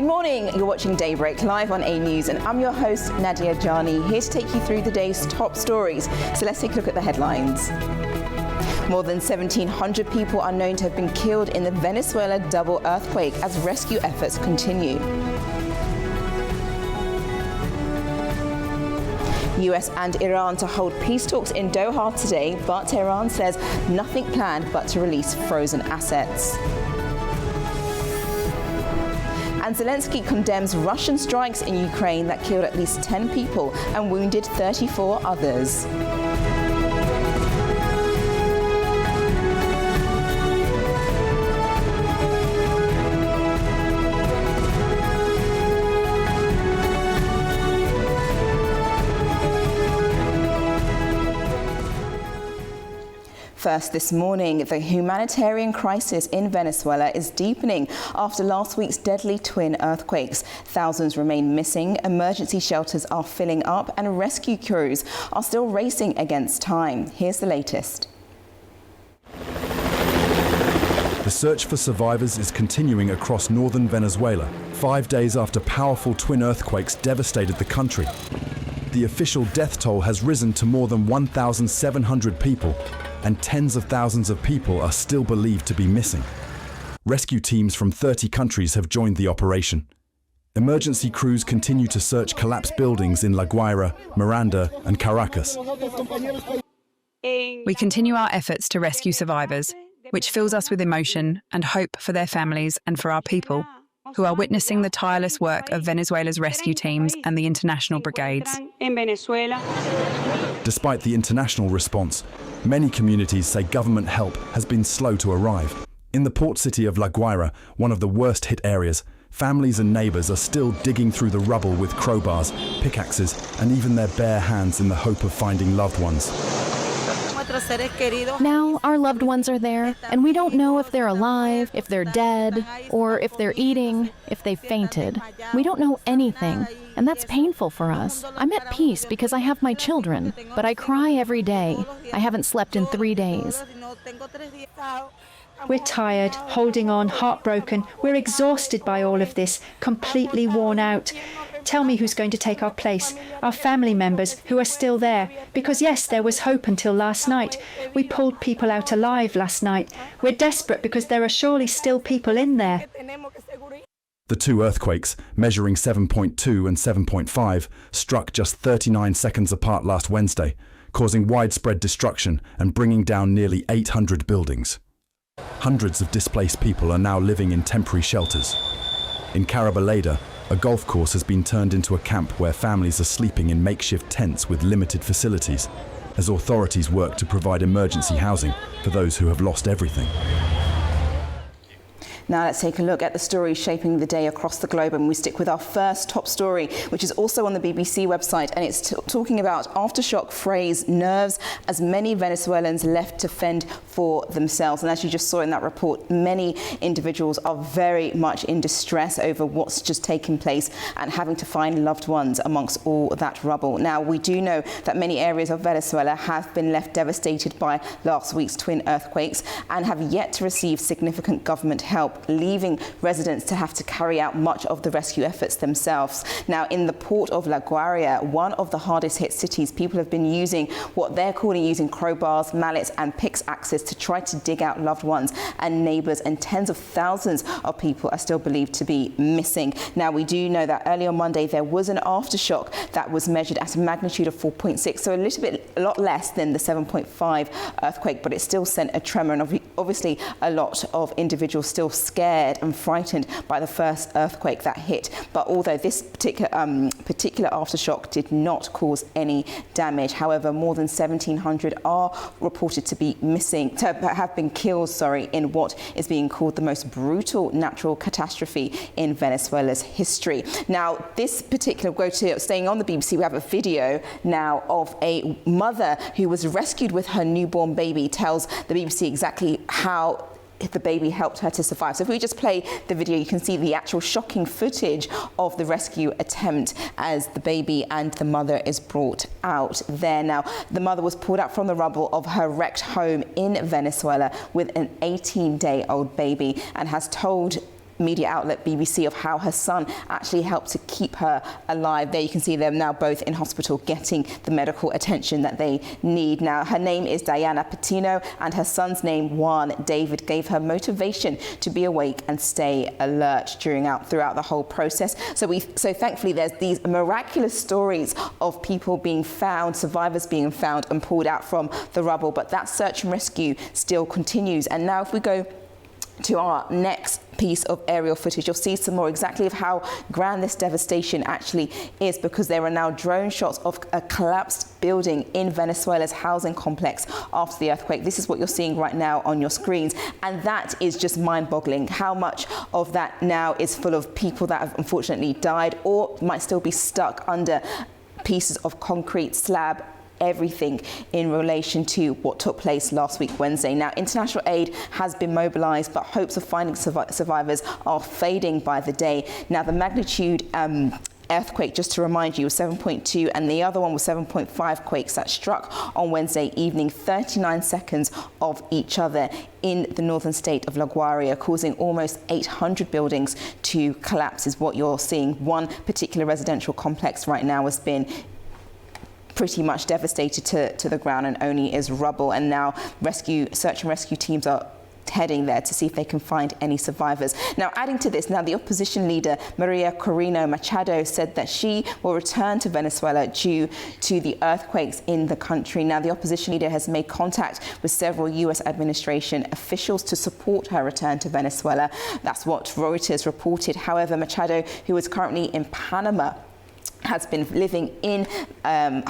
Good morning, you're watching Daybreak live on A News and I'm your host Nadia Jani, here to take you through the day's top stories. So let's take a look at the headlines. More than 1,700 people are known to have been killed in the Venezuela double earthquake as rescue efforts continue. US and Iran to hold peace talks in Doha today, but Tehran says nothing planned but to release frozen assets. And Zelenskyy condemns Russian strikes in Ukraine that killed at least 10 people and wounded 34 others. First this morning, the humanitarian crisis in Venezuela is deepening after last week's deadly twin earthquakes. Thousands remain missing, emergency shelters are filling up, and rescue crews are still racing against time. Here's the latest. The search for survivors is continuing across northern Venezuela, 5 days after powerful twin earthquakes devastated the country. The official death toll has risen to more than 1,700 people, and tens of thousands of people are still believed to be missing. Rescue teams from 30 countries have joined the operation. Emergency crews continue to search collapsed buildings in La Guaira, Miranda, and Caracas. We continue our efforts to rescue survivors, which fills us with emotion and hope for their families and for our people, who are witnessing the tireless work of Venezuela's rescue teams and the international brigades. Despite the international response, many communities say government help has been slow to arrive. In the port city of La Guaira, one of the worst hit areas, families and neighbours are still digging through the rubble with crowbars, pickaxes, and even their bare hands in the hope of finding loved ones. Now our loved ones are there, and we don't know if they're alive, if they're dead, or if they're eating, if they fainted. We don't know anything, and that's painful for us. I'm at peace because I have my children, but I cry every day. I haven't slept in 3 days. We're tired, holding on, heartbroken. We're exhausted by all of this, completely worn out. Tell me who's going to take our place, our family members who are still there. Because yes, there was hope until last night. We pulled people out alive last night. We're desperate because there are surely still people in there. The two earthquakes, measuring 7.2 and 7.5, struck just 39 seconds apart last Wednesday, causing widespread destruction and bringing down nearly 800 buildings. Hundreds of displaced people are now living in temporary shelters. In Carabaleda, a golf course has been turned into a camp where families are sleeping in makeshift tents with limited facilities, as authorities work to provide emergency housing for those who have lost everything. Now let's take a look at the stories shaping the day across the globe, and we stick with our first top story, which is also on the BBC website, and it's talking about aftershock frays nerves as many Venezuelans left to fend for themselves. And as you just saw in that report, many individuals are very much in distress over what's just taken place and having to find loved ones amongst all that rubble. Now we do know that many areas of Venezuela have been left devastated by last week's twin earthquakes and have yet to receive significant government help, leaving residents to have to carry out much of the rescue efforts themselves. Now, in the port of La Guaira, one of the hardest hit cities, people have been using what they're calling using crowbars, mallets and pickaxes to try to dig out loved ones and neighbours, and tens of thousands of people are still believed to be missing. Now, we do know that early on Monday there was an aftershock that was measured at a magnitude of 4.6, so a lot less than the 7.5 earthquake, but it still sent a tremor, and obviously a lot of individuals still scared and frightened by the first earthquake that hit. But although this particular aftershock did not cause any damage, however, more than 1,700 are reported to be missing, to have been killed, in what is being called the most brutal natural catastrophe in Venezuela's history. Now, this particular, staying on the BBC, we have a video now of a mother who was rescued with her newborn baby, tells the BBC exactly how the baby helped her to survive. So if we just play the video, you can see the actual shocking footage of the rescue attempt as the baby and the mother is brought out there. Now, the mother was pulled out from the rubble of her wrecked home in Venezuela with an 18-day-old baby and has told media outlet BBC of how her son actually helped to keep her alive. There you can see them now both in hospital getting the medical attention that they need. Now, her name is Diana Patino and her son's name, Juan David, gave her motivation to be awake and stay alert throughout the whole process. So thankfully there's these miraculous stories of people being found, survivors being found and pulled out from the rubble, but that search and rescue still continues. And now if we go to our next piece of aerial footage, you'll see some more exactly of how grand this devastation actually is, because there are now drone shots of a collapsed building in Venezuela's housing complex after the earthquake. This is what you're seeing right now on your screens, and that is just mind-boggling how much of that now is full of people that have unfortunately died or might still be stuck under pieces of concrete slab, everything in relation to what took place last week Wednesday. Now, international aid has been mobilised, but hopes of finding survivors are fading by the day. Now, the magnitude earthquake, just to remind you, was 7.2 and the other one was 7.5 quakes that struck on Wednesday evening, 39 seconds of each other in the northern state of La Guaira, causing almost 800 buildings to collapse, is what you're seeing. One particular residential complex right now has been pretty much devastated to the ground and only is rubble. And now search and rescue teams are heading there to see if they can find any survivors. Now, adding to this, now the opposition leader Maria Corina Machado said that she will return to Venezuela due to the earthquakes in the country. Now, the opposition leader has made contact with several US administration officials to support her return to Venezuela. That's what Reuters reported. However, Machado, who is currently in Panama, has been living in Panama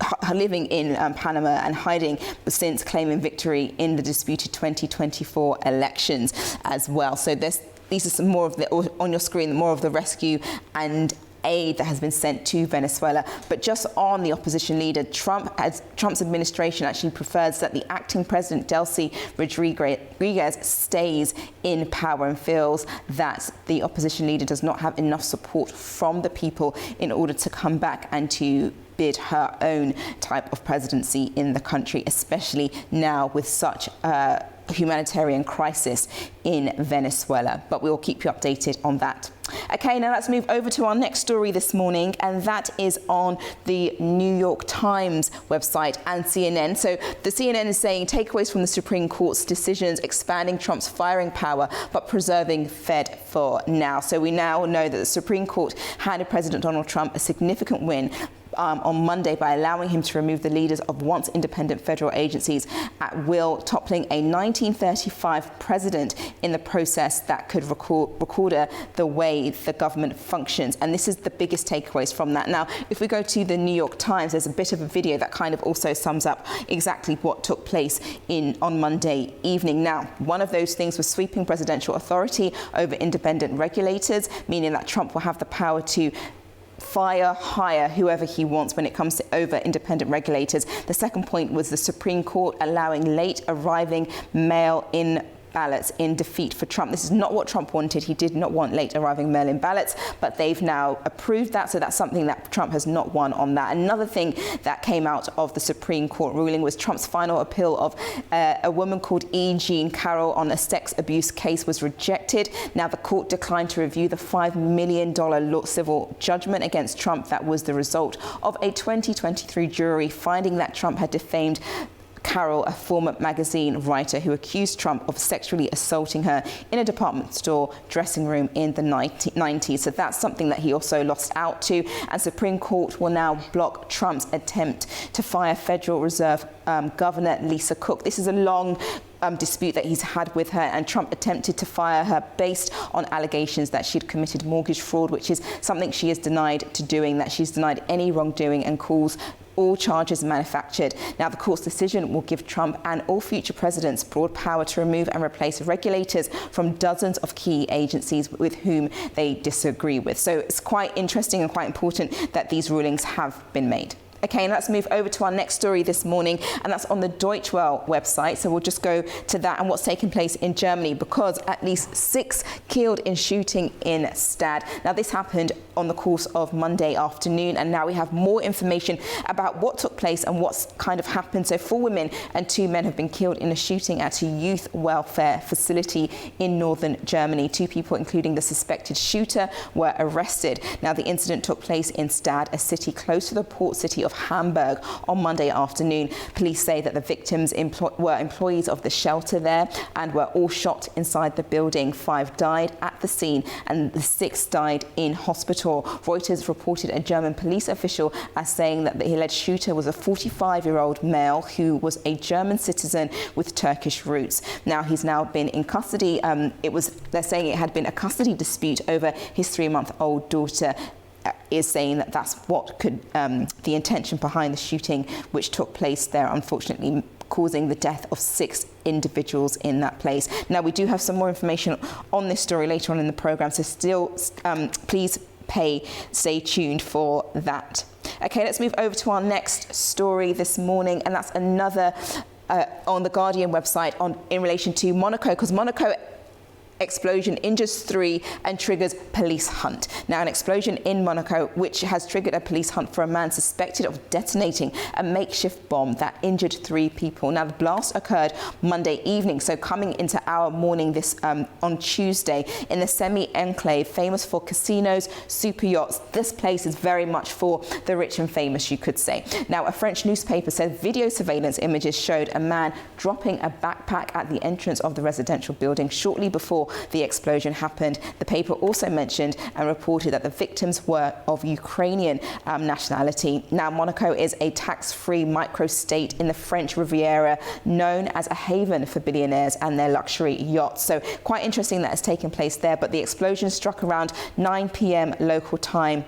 and hiding since claiming victory in the disputed 2024 elections as well. So these are some more of on your screen, more of the rescue and aid that has been sent to Venezuela. But just on the opposition leader, Trump's administration actually prefers that the acting president, Delcy Rodriguez, stays in power and feels that the opposition leader does not have enough support from the people in order to come back and to bid her own type of presidency in the country, especially now with such a humanitarian crisis in Venezuela. But we'll keep you updated on that. Okay, now let's move over to our next story this morning, and that is on the New York Times website and CNN. So the CNN is saying takeaways from the Supreme Court's decisions expanding Trump's firing power but preserving Fed for now. So we now know that the Supreme Court handed President Donald Trump a significant win on Monday by allowing him to remove the leaders of once independent federal agencies at will, toppling a 1935 president in the process that could record the way the government functions. And this is the biggest takeaways from that. Now, if we go to the New York Times, there's a bit of a video that kind of also sums up exactly what took place on Monday evening. Now, one of those things was sweeping presidential authority over independent regulators, meaning that Trump will have the power to hire whoever he wants when it comes to over independent regulators. The second point was the Supreme Court allowing late arriving mail-in ballots in defeat for Trump. This is not what Trump wanted. He did not want late arriving mail-in ballots, but they've now approved that. So that's something that Trump has not won on that. Another thing that came out of the Supreme Court ruling was Trump's final appeal of a woman called E. Jean Carroll on a sex abuse case was rejected. Now the court declined to review the $5 million civil judgment against Trump that was the result of a 2023 jury finding that Trump had defamed Carroll, a former magazine writer who accused Trump of sexually assaulting her in a department store dressing room in the 90s. So that's something that he also lost out to. And Supreme Court will now block Trump's attempt to fire Federal Reserve Governor Lisa Cook. This is a long dispute that he's had with her, and Trump attempted to fire her based on allegations that she'd committed mortgage fraud, which is something she is denied to doing, that she's denied any wrongdoing and calls all charges manufactured. Now, the court's decision will give Trump and all future presidents broad power to remove and replace regulators from dozens of key agencies with whom they disagree with. So it's quite interesting and quite important that these rulings have been made. Okay, and let's move over to our next story this morning, and that's on the Deutsche Welle website. So we'll just go to that and what's taking place in Germany, because at least 6 killed in shooting in Stad. Now, this happened on the course of Monday afternoon, and now we have more information about what took place and what's kind of happened. So 4 women and 2 men have been killed in a shooting at a youth welfare facility in northern Germany. 2 people, including the suspected shooter, were arrested. Now, the incident took place in Stad, a city close to the port city of Hamburg, on Monday afternoon. Police say that the victims were employees of the shelter there and were all shot inside the building. 5 died at the scene and the 6 died in hospital. Reuters reported a German police official as saying that the alleged shooter was a 45-year-old male who was a German citizen with Turkish roots. Now, he's now been in custody. They're saying it had been a custody dispute over his 3-month-old daughter. Is saying that that's what could the intention behind the shooting, which took place there, unfortunately causing the death of 6 individuals in that place. Now, we do have some more information on this story later on in the programme, so still please stay tuned for that. Okay, let's move over to our next story this morning, and that's another on the Guardian website in relation to Monaco, because Monaco explosion injures 3 and triggers police hunt. Now, an explosion in Monaco, which has triggered a police hunt for a man suspected of detonating a makeshift bomb that injured 3 people. Now, the blast occurred Monday evening, so coming into our morning this on Tuesday, in the semi-enclave famous for casinos, super yachts. This place is very much for the rich and famous, you could say. Now, a French newspaper said video surveillance images showed a man dropping a backpack at the entrance of the residential building shortly before the explosion happened. The paper also mentioned and reported that the victims were of Ukrainian nationality. Now, Monaco is a tax-free micro-state in the French Riviera, known as a haven for billionaires and their luxury yachts. So quite interesting that has taken place there, but the explosion struck around 9 p.m. local time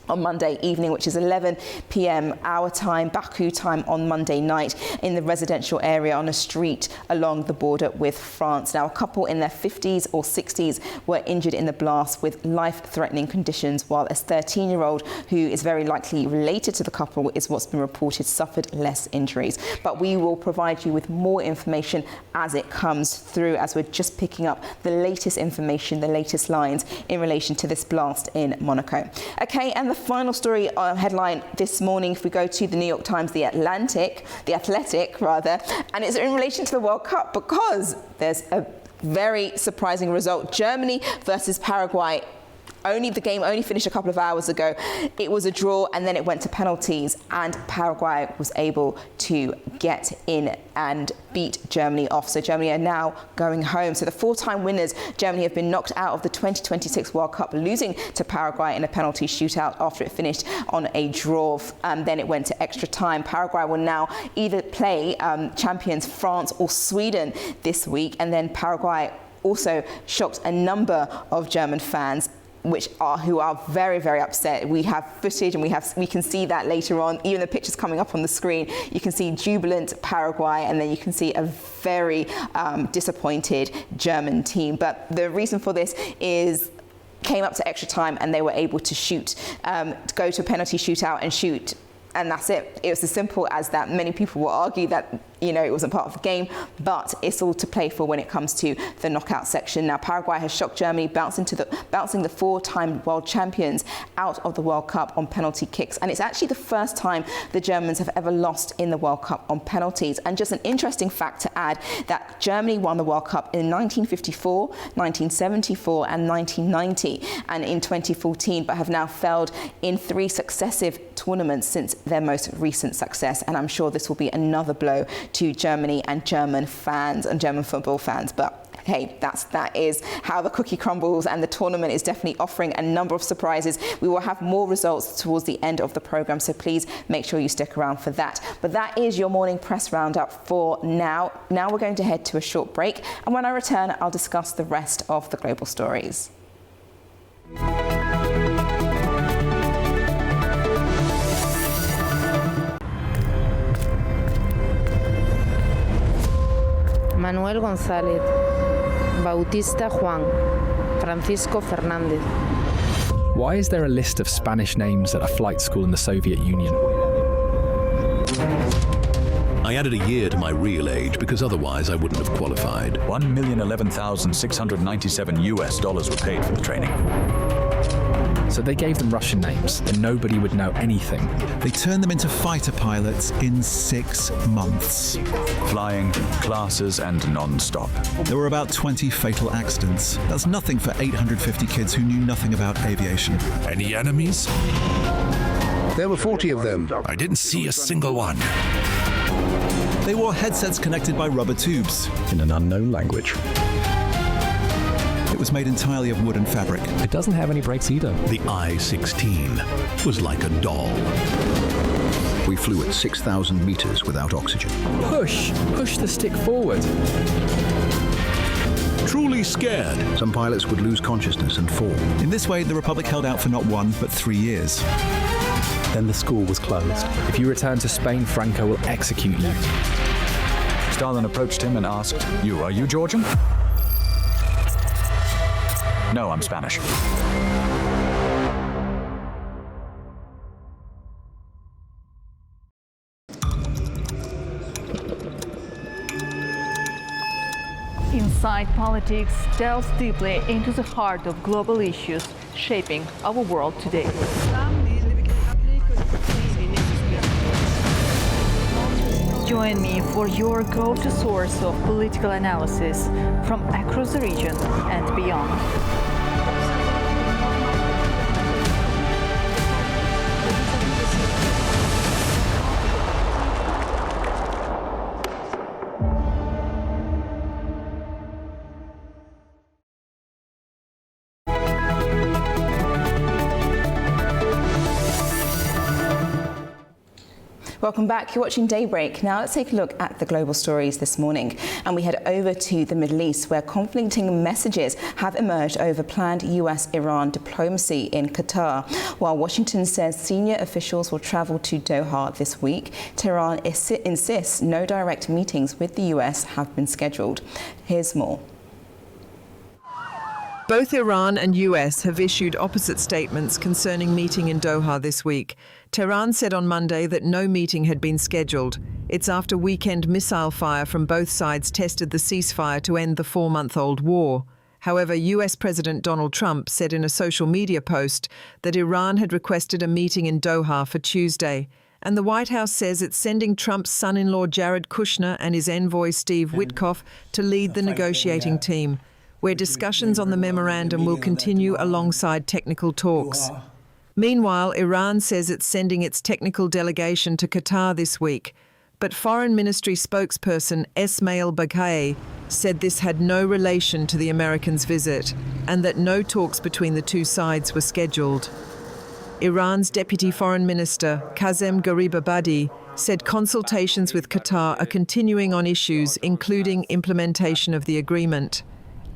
on Monday evening, which is 11 p.m. our time, Baku time, on Monday night in the residential area on a street along the border with France. Now, a couple in their 50s or 60s were injured in the blast with life-threatening conditions, while a 13-year-old who is very likely related to the couple is what's been reported suffered less injuries. But we will provide you with more information as it comes through, as we're just picking up the latest information, the latest lines in relation to this blast in Monaco. Okay, and the final story headline this morning, if we go to the New York Times, The Athletic, and it's in relation to the World Cup, because there's a very surprising result. Germany versus Paraguay. The game only finished a couple of hours ago. It was a draw, and then it went to penalties, and Paraguay was able to get in and beat Germany off. So Germany are now going home. So the 4-time winners, Germany, have been knocked out of the 2026 World Cup, losing to Paraguay in a penalty shootout after it finished on a draw. Then it went to extra time. Paraguay will now either play champions France or Sweden this week, and then Paraguay also shocked a number of German fans who are very, very upset. We have footage, and we can see that later on. Even the pictures coming up on the screen, you can see jubilant Paraguay, and then you can see a very disappointed German team. But the reason for this came up to extra time, and they were able to go to a penalty shootout and shoot. And that's it. It was as simple as that. Many people will argue that, it wasn't part of the game, but it's all to play for when it comes to the knockout section. Now, Paraguay has shocked Germany, bouncing the 4-time world champions out of the World Cup on penalty kicks. And it's actually the first time the Germans have ever lost in the World Cup on penalties. And just an interesting fact to add, that Germany won the World Cup in 1954, 1974 and 1990, and in 2014, but have now failed in 3 successive tournaments since their most recent success. And I'm sure this will be another blow to Germany and German fans and German football fans. But hey, that is how the cookie crumbles, and the tournament is definitely offering a number of surprises. We will have more results towards the end of the programme, so please make sure you stick around for that. But that is your morning press roundup for now. Now we're going to head to a short break, and when I return, I'll discuss the rest of the global stories. Manuel González, Bautista Juan, Francisco Fernández. Why is there a list of Spanish names at a flight school in the Soviet Union? I added a year to my real age because otherwise I wouldn't have qualified. $1,011,697 were paid for the training. So they gave them Russian names, and nobody would know anything. They turned them into fighter pilots in 6 months. Flying, classes, and non-stop. There were about 20 fatal accidents. That's nothing for 850 kids who knew nothing about aviation. Any enemies? There were 40 of them. I didn't see a single one. They wore headsets connected by rubber tubes. In an unknown language. It was made entirely of wood and fabric. It doesn't have any brakes either. The I-16 was like a doll. We flew at 6,000 meters without oxygen. Push the stick forward. Truly scared. Some pilots would lose consciousness and fall. In this way, the Republic held out for not 1, but 3 years. Then the school was closed. If you return to Spain, Franco will execute you. Stalin approached him and asked, are you Georgian? No, I'm Spanish. Inside Politics delves deeply into the heart of global issues shaping our world today. Join me for your go-to source of political analysis from across the region and beyond. Welcome back. You're watching Daybreak. Now let's take a look at the global stories this morning. And we head over to the Middle East, where conflicting messages have emerged over planned US-Iran diplomacy in Qatar. While Washington says senior officials will travel to Doha this week, Tehran insists no direct meetings with the US have been scheduled. Here's more. Both Iran and US have issued opposite statements concerning meeting in Doha this week. Tehran said on Monday that no meeting had been scheduled. It's after weekend missile fire from both sides tested the ceasefire to end the 4-month-old war. However, US President Donald Trump said in a social media post that Iran had requested a meeting in Doha for Tuesday. And the White House says it's sending Trump's son-in-law Jared Kushner and his envoy Steve Witkoff to lead the negotiating team, where discussions on the memorandum will continue alongside technical talks. Meanwhile, Iran says it's sending its technical delegation to Qatar this week, but Foreign Ministry spokesperson Esmail Baghaei said this had no relation to the Americans' visit and that no talks between the two sides were scheduled. Iran's Deputy Foreign Minister, Kazem Garibabadi, said consultations with Qatar are continuing on issues including implementation of the agreement,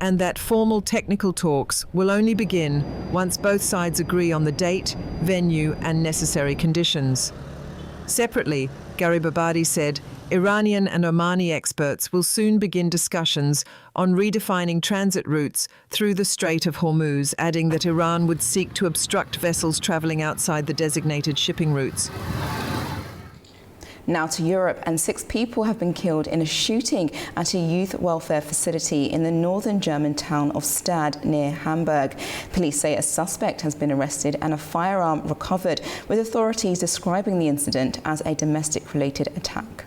and that formal technical talks will only begin once both sides agree on the date, venue, and necessary conditions. Separately, Garibabadi said Iranian and Omani experts will soon begin discussions on redefining transit routes through the Strait of Hormuz, adding that Iran would seek to obstruct vessels traveling outside the designated shipping routes. Now to Europe, and 6 people have been killed in a shooting at a youth welfare facility in the northern German town of Stade near Hamburg. Police say a suspect has been arrested and a firearm recovered, with authorities describing the incident as a domestic-related attack.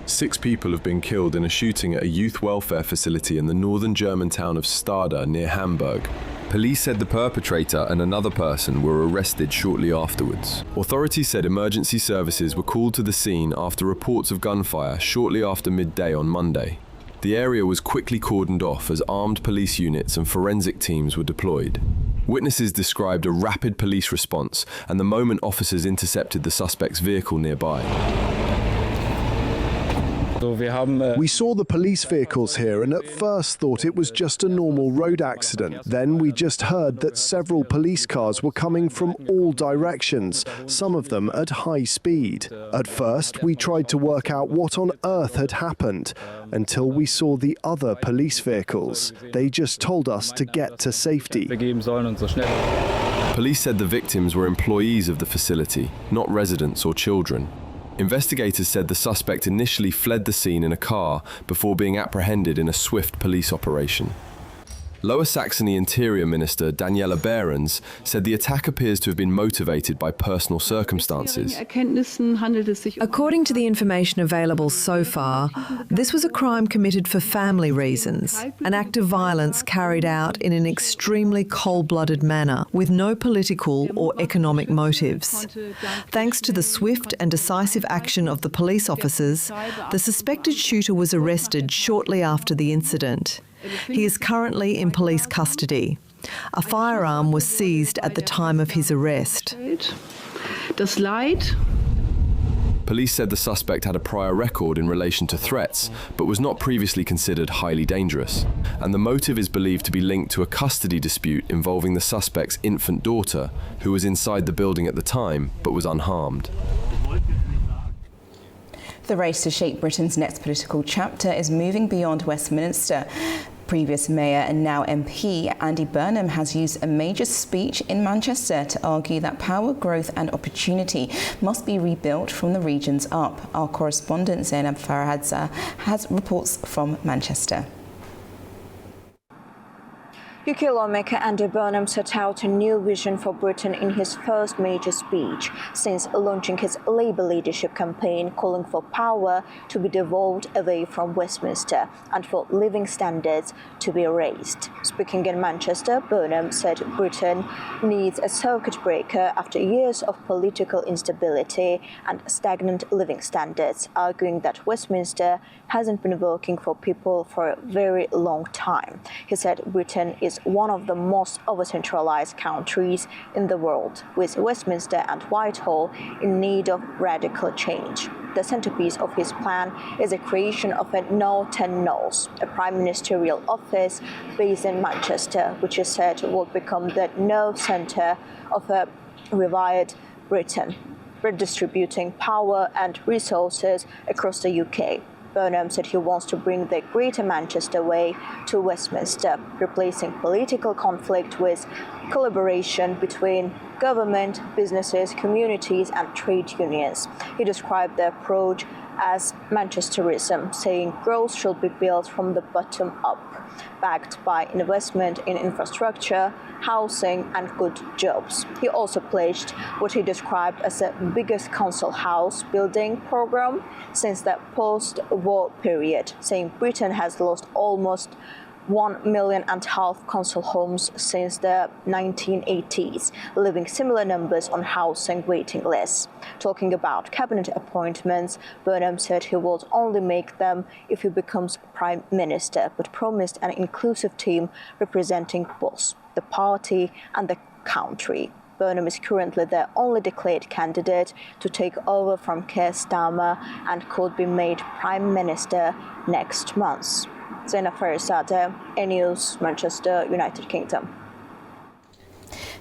6 people have been killed in a shooting at a youth welfare facility in the northern German town of Stade near Hamburg. Police said the perpetrator and another person were arrested shortly afterwards. Authorities said emergency services were called to the scene after reports of gunfire shortly after midday on Monday. The area was quickly cordoned off as armed police units and forensic teams were deployed. Witnesses described a rapid police response and the moment officers intercepted the suspect's vehicle nearby. We saw the police vehicles here and at first thought it was just a normal road accident. Then we just heard that several police cars were coming from all directions, some of them at high speed. At first, we tried to work out what on earth had happened until we saw the other police vehicles. They just told us to get to safety. Police said the victims were employees of the facility, not residents or children. Investigators said the suspect initially fled the scene in a car before being apprehended in a swift police operation. Lower Saxony Interior Minister Daniela Behrens said the attack appears to have been motivated by personal circumstances. According to the information available so far, this was a crime committed for family reasons, an act of violence carried out in an extremely cold-blooded manner with no political or economic motives. Thanks to the swift and decisive action of the police officers, the suspected shooter was arrested shortly after the incident. He is currently in police custody. A firearm was seized at the time of his arrest. Police said the suspect had a prior record in relation to threats, but was not previously considered highly dangerous. And the motive is believed to be linked to a custody dispute involving the suspect's infant daughter, who was inside the building at the time, but was unharmed. The race to shape Britain's next political chapter is moving beyond Westminster. Previous Mayor and now MP Andy Burnham has used a major speech in Manchester to argue that power, growth and opportunity must be rebuilt from the regions up. Our correspondent Zainab Farhadza has reports from Manchester. UK lawmaker Andy Burnham set out a new vision for Britain in his first major speech since launching his Labour leadership campaign, calling for power to be devolved away from Westminster and for living standards to be raised. Speaking in Manchester, Burnham said Britain needs a circuit breaker after years of political instability and stagnant living standards, arguing that Westminster hasn't been working for people for a very long time. He said Britain is one of the most over-centralised countries in the world, with Westminster and Whitehall in need of radical change. The centrepiece of his plan is the creation of a No 10 No's, a prime ministerial office based in Manchester, which is said will become the no centre of a revived Britain, redistributing power and resources across the UK. Burnham said he wants to bring the Greater Manchester way to Westminster, replacing political conflict with collaboration between government, businesses, communities and trade unions. He described the approach as Manchesterism, saying growth should be built from the bottom up, backed by investment in infrastructure, housing and good jobs. He also pledged what he described as the biggest council house building program since the post-war period, saying Britain has lost almost 1.5 million council homes since the 1980s, leaving similar numbers on housing waiting lists. Talking about cabinet appointments, Burnham said he would only make them if he becomes Prime Minister, but promised an inclusive team representing both the party and the country. Burnham is currently the only declared candidate to take over from Keir Starmer and could be made Prime Minister next month. Zainab Farhadza, A-News, Manchester, United Kingdom.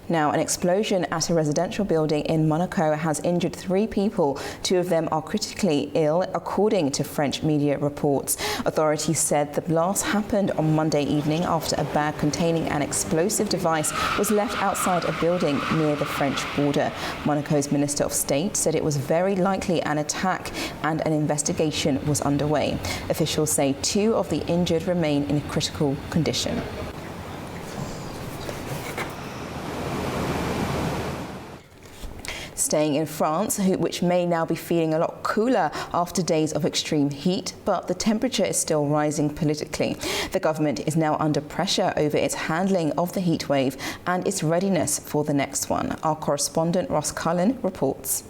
Now, an explosion at a residential building in Monaco has injured 3 people. 2 of them are critically ill, according to French media reports. Authorities said the blast happened on Monday evening after a bag containing an explosive device was left outside a building near the French border. Monaco's Minister of State said it was very likely an attack and an investigation was underway. Officials say 2 of the injured remain in critical condition. Staying in France, which may now be feeling a lot cooler after days of extreme heat, but the temperature is still rising politically. The government is now under pressure over its handling of the heat wave and its readiness for the next one. Our correspondent Ross Cullen reports.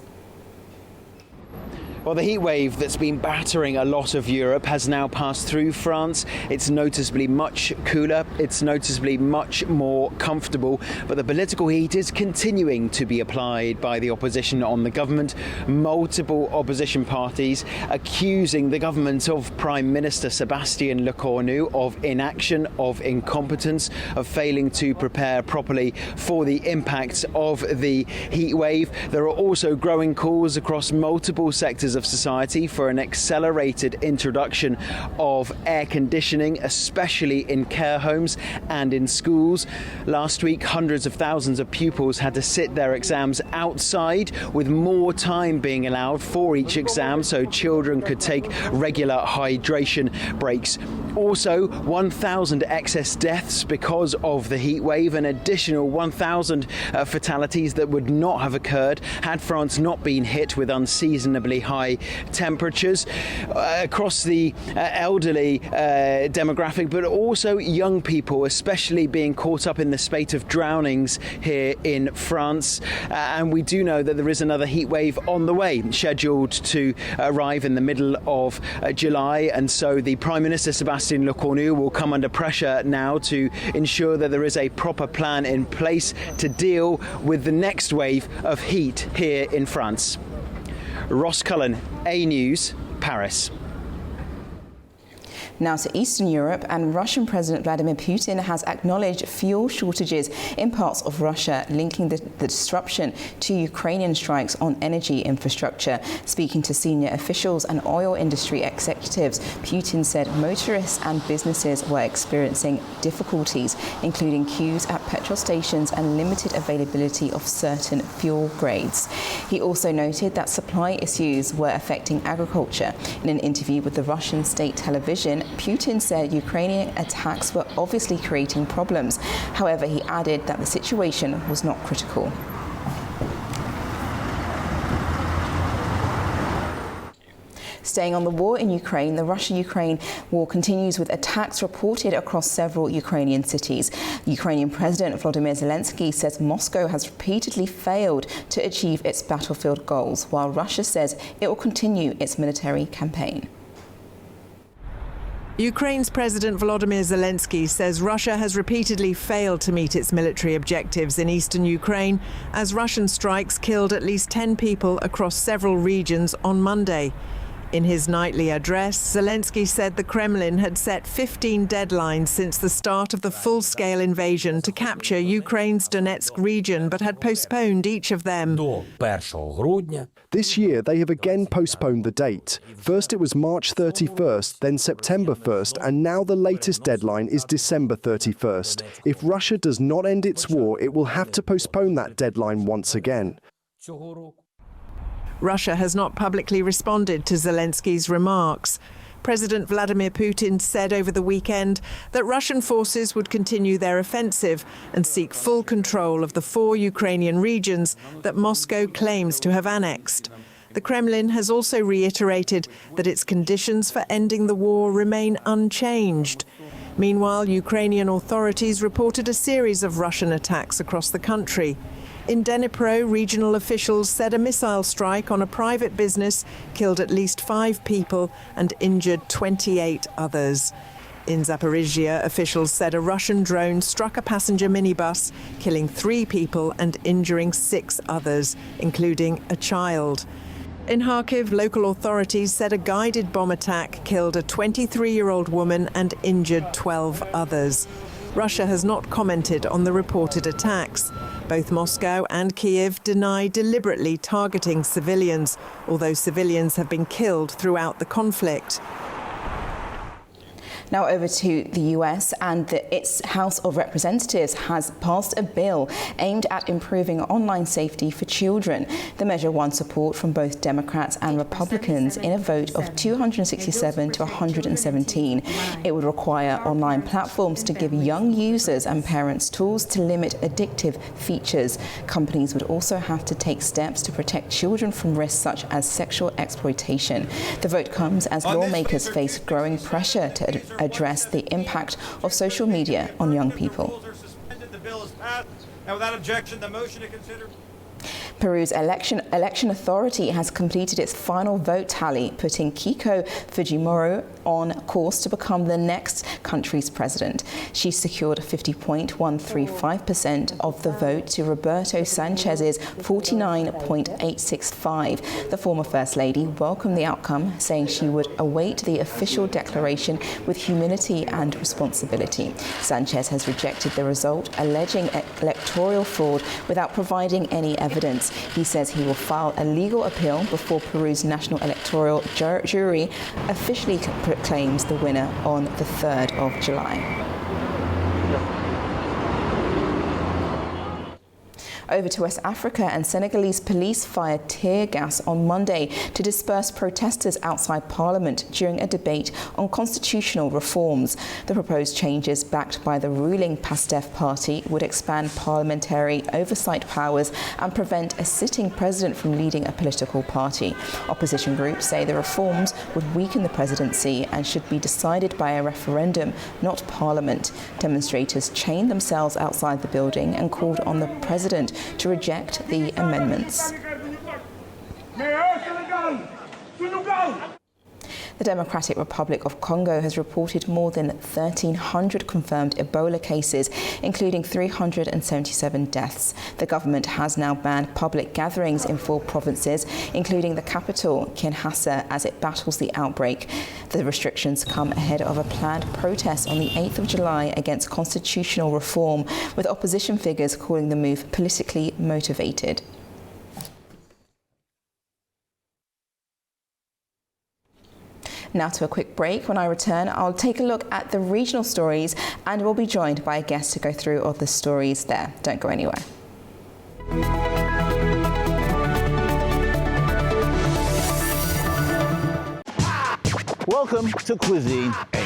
Well, the heat wave that's been battering a lot of Europe has now passed through France. It's noticeably much cooler, it's noticeably much more comfortable, but the political heat is continuing to be applied by the opposition on the government. Multiple opposition parties accusing the government of Prime Minister Sébastien Lecornu of inaction, of incompetence, of failing to prepare properly for the impacts of the heat wave. There are also growing calls across multiple sectors of society for an accelerated introduction of air conditioning, especially in care homes and in schools. Last week, hundreds of thousands of pupils had to sit their exams outside, with more time being allowed for each exam so children could take regular hydration breaks. Also, 1,000 excess deaths because of the heat wave, an additional 1,000 fatalities that would not have occurred had France not been hit with unseasonably high temperatures. Across the elderly demographic, but also young people, especially being caught up in the spate of drownings here in France. And we do know that there is another heat wave on the way, scheduled to arrive in the middle of July, and so the Prime Minister Sébastien Lecornu will come under pressure now to ensure that there is a proper plan in place to deal with the next wave of heat here in France. Ross Cullen, A News, Paris. Now to Eastern Europe, and Russian President Vladimir Putin has acknowledged fuel shortages in parts of Russia, linking the disruption to Ukrainian strikes on energy infrastructure. Speaking to senior officials and oil industry executives, Putin said motorists and businesses were experiencing difficulties, including queues at petrol stations and limited availability of certain fuel grades. He also noted that supply issues were affecting agriculture. In an interview with the Russian state television, Putin said Ukrainian attacks were obviously creating problems. However, he added that the situation was not critical. Staying on the war in Ukraine, the Russia-Ukraine war continues with attacks reported across several Ukrainian cities. Ukrainian President Volodymyr Zelenskyy says Moscow has repeatedly failed to achieve its battlefield goals, while Russia says it will continue its military campaign. Ukraine's President Volodymyr Zelenskyy says Russia has repeatedly failed to meet its military objectives in eastern Ukraine, as Russian strikes killed at least 10 people across several regions on Monday. In his nightly address, Zelenskyy said the Kremlin had set 15 deadlines since the start of the full-scale invasion to capture Ukraine's Donetsk region, but had postponed each of them. This year, they have again postponed the date. First it was March 31st, then September 1st, and now the latest deadline is December 31st. If Russia does not end its war, it will have to postpone that deadline once again. Russia has not publicly responded to Zelenskyy's remarks. President Vladimir Putin said over the weekend that Russian forces would continue their offensive and seek full control of the 4 Ukrainian regions that Moscow claims to have annexed. The Kremlin has also reiterated that its conditions for ending the war remain unchanged. Meanwhile, Ukrainian authorities reported a series of Russian attacks across the country. In Dnipro, regional officials said a missile strike on a private business killed at least 5 people and injured 28 others. In Zaporizhia, officials said a Russian drone struck a passenger minibus, killing 3 people and injuring 6 others, including a child. In Kharkiv, local authorities said a guided bomb attack killed a 23-year-old woman and injured 12 others. Russia has not commented on the reported attacks. Both Moscow and Kyiv deny deliberately targeting civilians, although civilians have been killed throughout the conflict. Now over to the US, and its House of Representatives has passed a bill aimed at improving online safety for children. The measure won support from both Democrats and Republicans in a vote of 267 to 117. It would require online platforms to give young users and parents tools to limit addictive features. Companies would also have to take steps to protect children from risks such as sexual exploitation. The vote comes as lawmakers face growing pressure to address the impact of social media on young people. Without objection, the motion to consider. Peru's election authority has completed its final vote tally, putting Keiko Fujimori on course to become the next country's president. She secured 50.135% of the vote to Roberto Sanchez's 49.865. The former First Lady welcomed the outcome, saying she would await the official declaration with humility and responsibility. Sanchez has rejected the result, alleging electoral fraud without providing any evidence. months. He says he will file a legal appeal before Peru's National Electoral Jury officially proclaims the winner on the 3rd of July. Over to West Africa, and Senegalese police fired tear gas on Monday to disperse protesters outside Parliament during a debate on constitutional reforms. The proposed changes, backed by the ruling PASTEF party, would expand parliamentary oversight powers and prevent a sitting president from leading a political party. Opposition groups say the reforms would weaken the presidency and should be decided by a referendum, not Parliament. Demonstrators chained themselves outside the building and called on the president to reject the amendments. The Democratic Republic of Congo has reported more than 1,300 confirmed Ebola cases, including 377 deaths. The government has now banned public gatherings in 4 provinces, including the capital, Kinshasa, as it battles the outbreak. The restrictions come ahead of a planned protest on the 8th of July against constitutional reform, with opposition figures calling the move politically motivated. Now to a quick break. When I return, I'll take a look at the regional stories and we'll be joined by a guest to go through all the stories there. Don't go anywhere. Welcome to Cuisine A.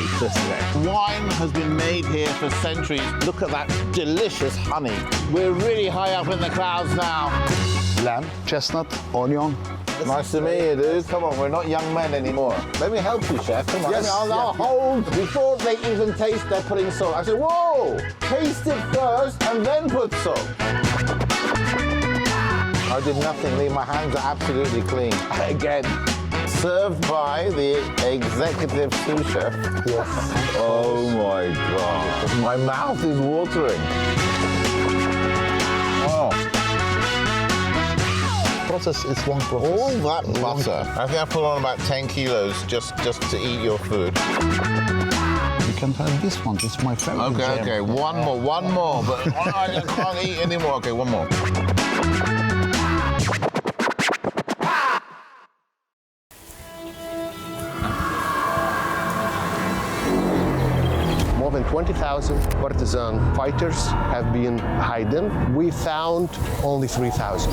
Wine has been made here for centuries. Look at that delicious honey. We're really high up in the clouds now. Lamb, chestnut, onion. Nice to meet you, dude. Come on, we're not young men anymore. Let me help you, chef. Come on. Yes, I'll hold. Before they even taste, they're putting salt. I said, whoa! Taste it first and then put salt. I did nothing. My hands are absolutely clean. Again. Served by the executive sous chef. Yes. Oh my God. My mouth is watering. Oh. Process is one process. All that butter. I think I put on about 10 kilos just to eat your food. You can have this one. This is my favorite. Okay. One more. But I can't eat anymore. Okay, one more. More than 20,000 partisan fighters have been hidden. We found only 3,000.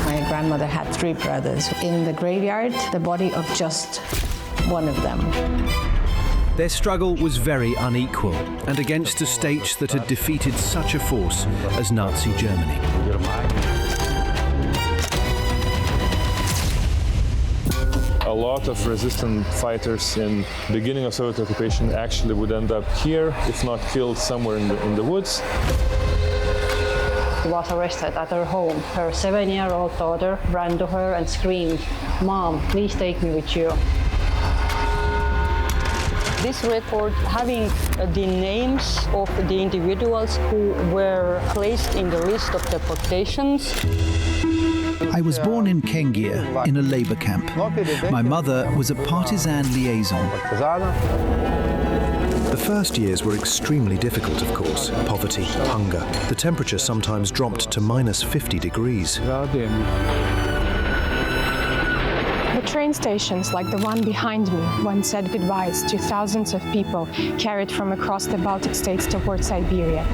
My grandmother had 3 brothers. In the graveyard, the body of just one of them. Their struggle was very unequal and against a state that had defeated such a force as Nazi Germany. A lot of resistant fighters in the beginning of Soviet occupation actually would end up here, if not killed somewhere in the woods. She was arrested at her home. Her 7-year-old daughter ran to her and screamed, "Mom, please take me with you." This report having the names of the individuals who were placed in the list of deportations. I was born in Kengia, in a labor camp. My mother was a partisan liaison. The first years were extremely difficult, of course. Poverty, hunger. The temperature sometimes dropped to minus 50 degrees. The train stations, like the one behind me, once said goodbyes to thousands of people carried from across the Baltic states toward Siberia.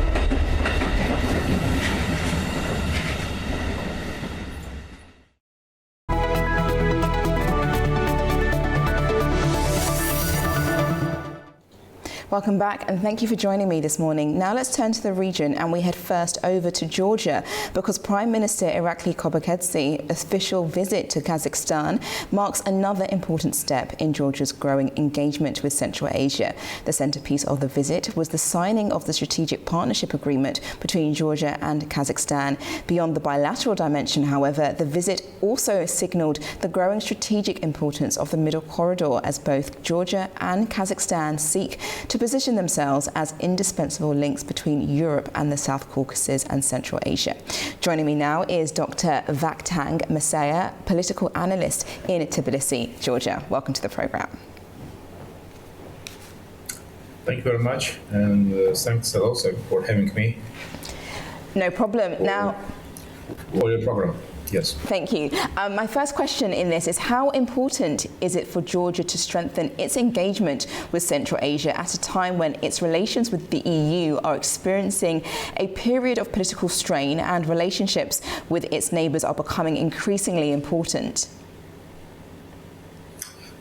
Welcome back and thank you for joining me this morning. Now let's turn to the region and we head first over to Georgia because Prime Minister Irakli Kobakedzy's official visit to Kazakhstan marks another important step in Georgia's growing engagement with Central Asia. The centerpiece of the visit was the signing of the Strategic Partnership Agreement between Georgia and Kazakhstan. Beyond the bilateral dimension, however, the visit also signaled the growing strategic importance of the Middle Corridor as both Georgia and Kazakhstan seek to position themselves as indispensable links between Europe and the South Caucasus and Central Asia. Joining me now is Dr. Vakhtang Masaya, political analyst in Tbilisi, Georgia. Welcome to the program. Thank you very much, and thanks also for having me. No problem. Now, for your program. Yes. Thank you. My first question in this is, how important is it for Georgia to strengthen its engagement with Central Asia at a time when its relations with the EU are experiencing a period of political strain and relationships with its neighbours are becoming increasingly important?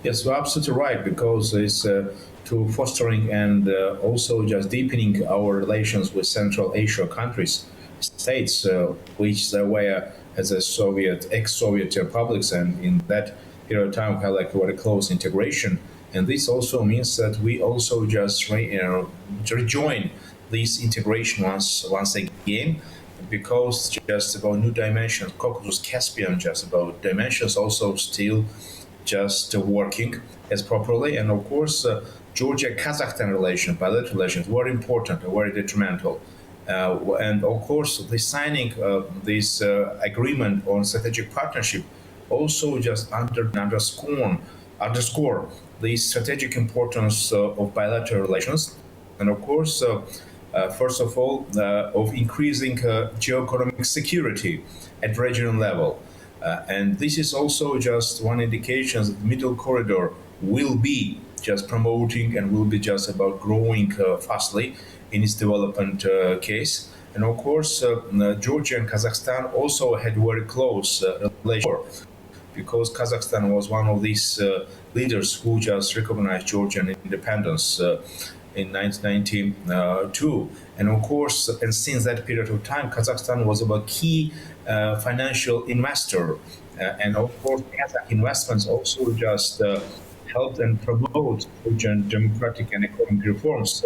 Yes, you're absolutely right, because it's to fostering and also just deepening our relations with Central Asia countries, states, which were as a ex-Soviet republics, and in that period of time had like very close integration. And this also means that we also just rejoin this integration once again, because just about new dimensions, Caucasus, Caspian, just about dimensions also still just working as properly. And of course, Georgia-Kazakhstan relations, bilateral relations, were important and very detrimental. And of course, the signing this agreement on strategic partnership also just underscore the strategic importance of bilateral relations, and of course, first of all, of increasing geoeconomic security at regional level. And this is also just one indication that the Middle Corridor will be just promoting and will be just about growing fastly in its development case. And of course, Georgia and Kazakhstan also had very close relations, because Kazakhstan was one of these leaders who just recognized Georgian independence in 1992. And of course, and since that period of time, Kazakhstan was a key financial investor. And of course, Kazakh investments also just helped and promote Georgian democratic and economic reforms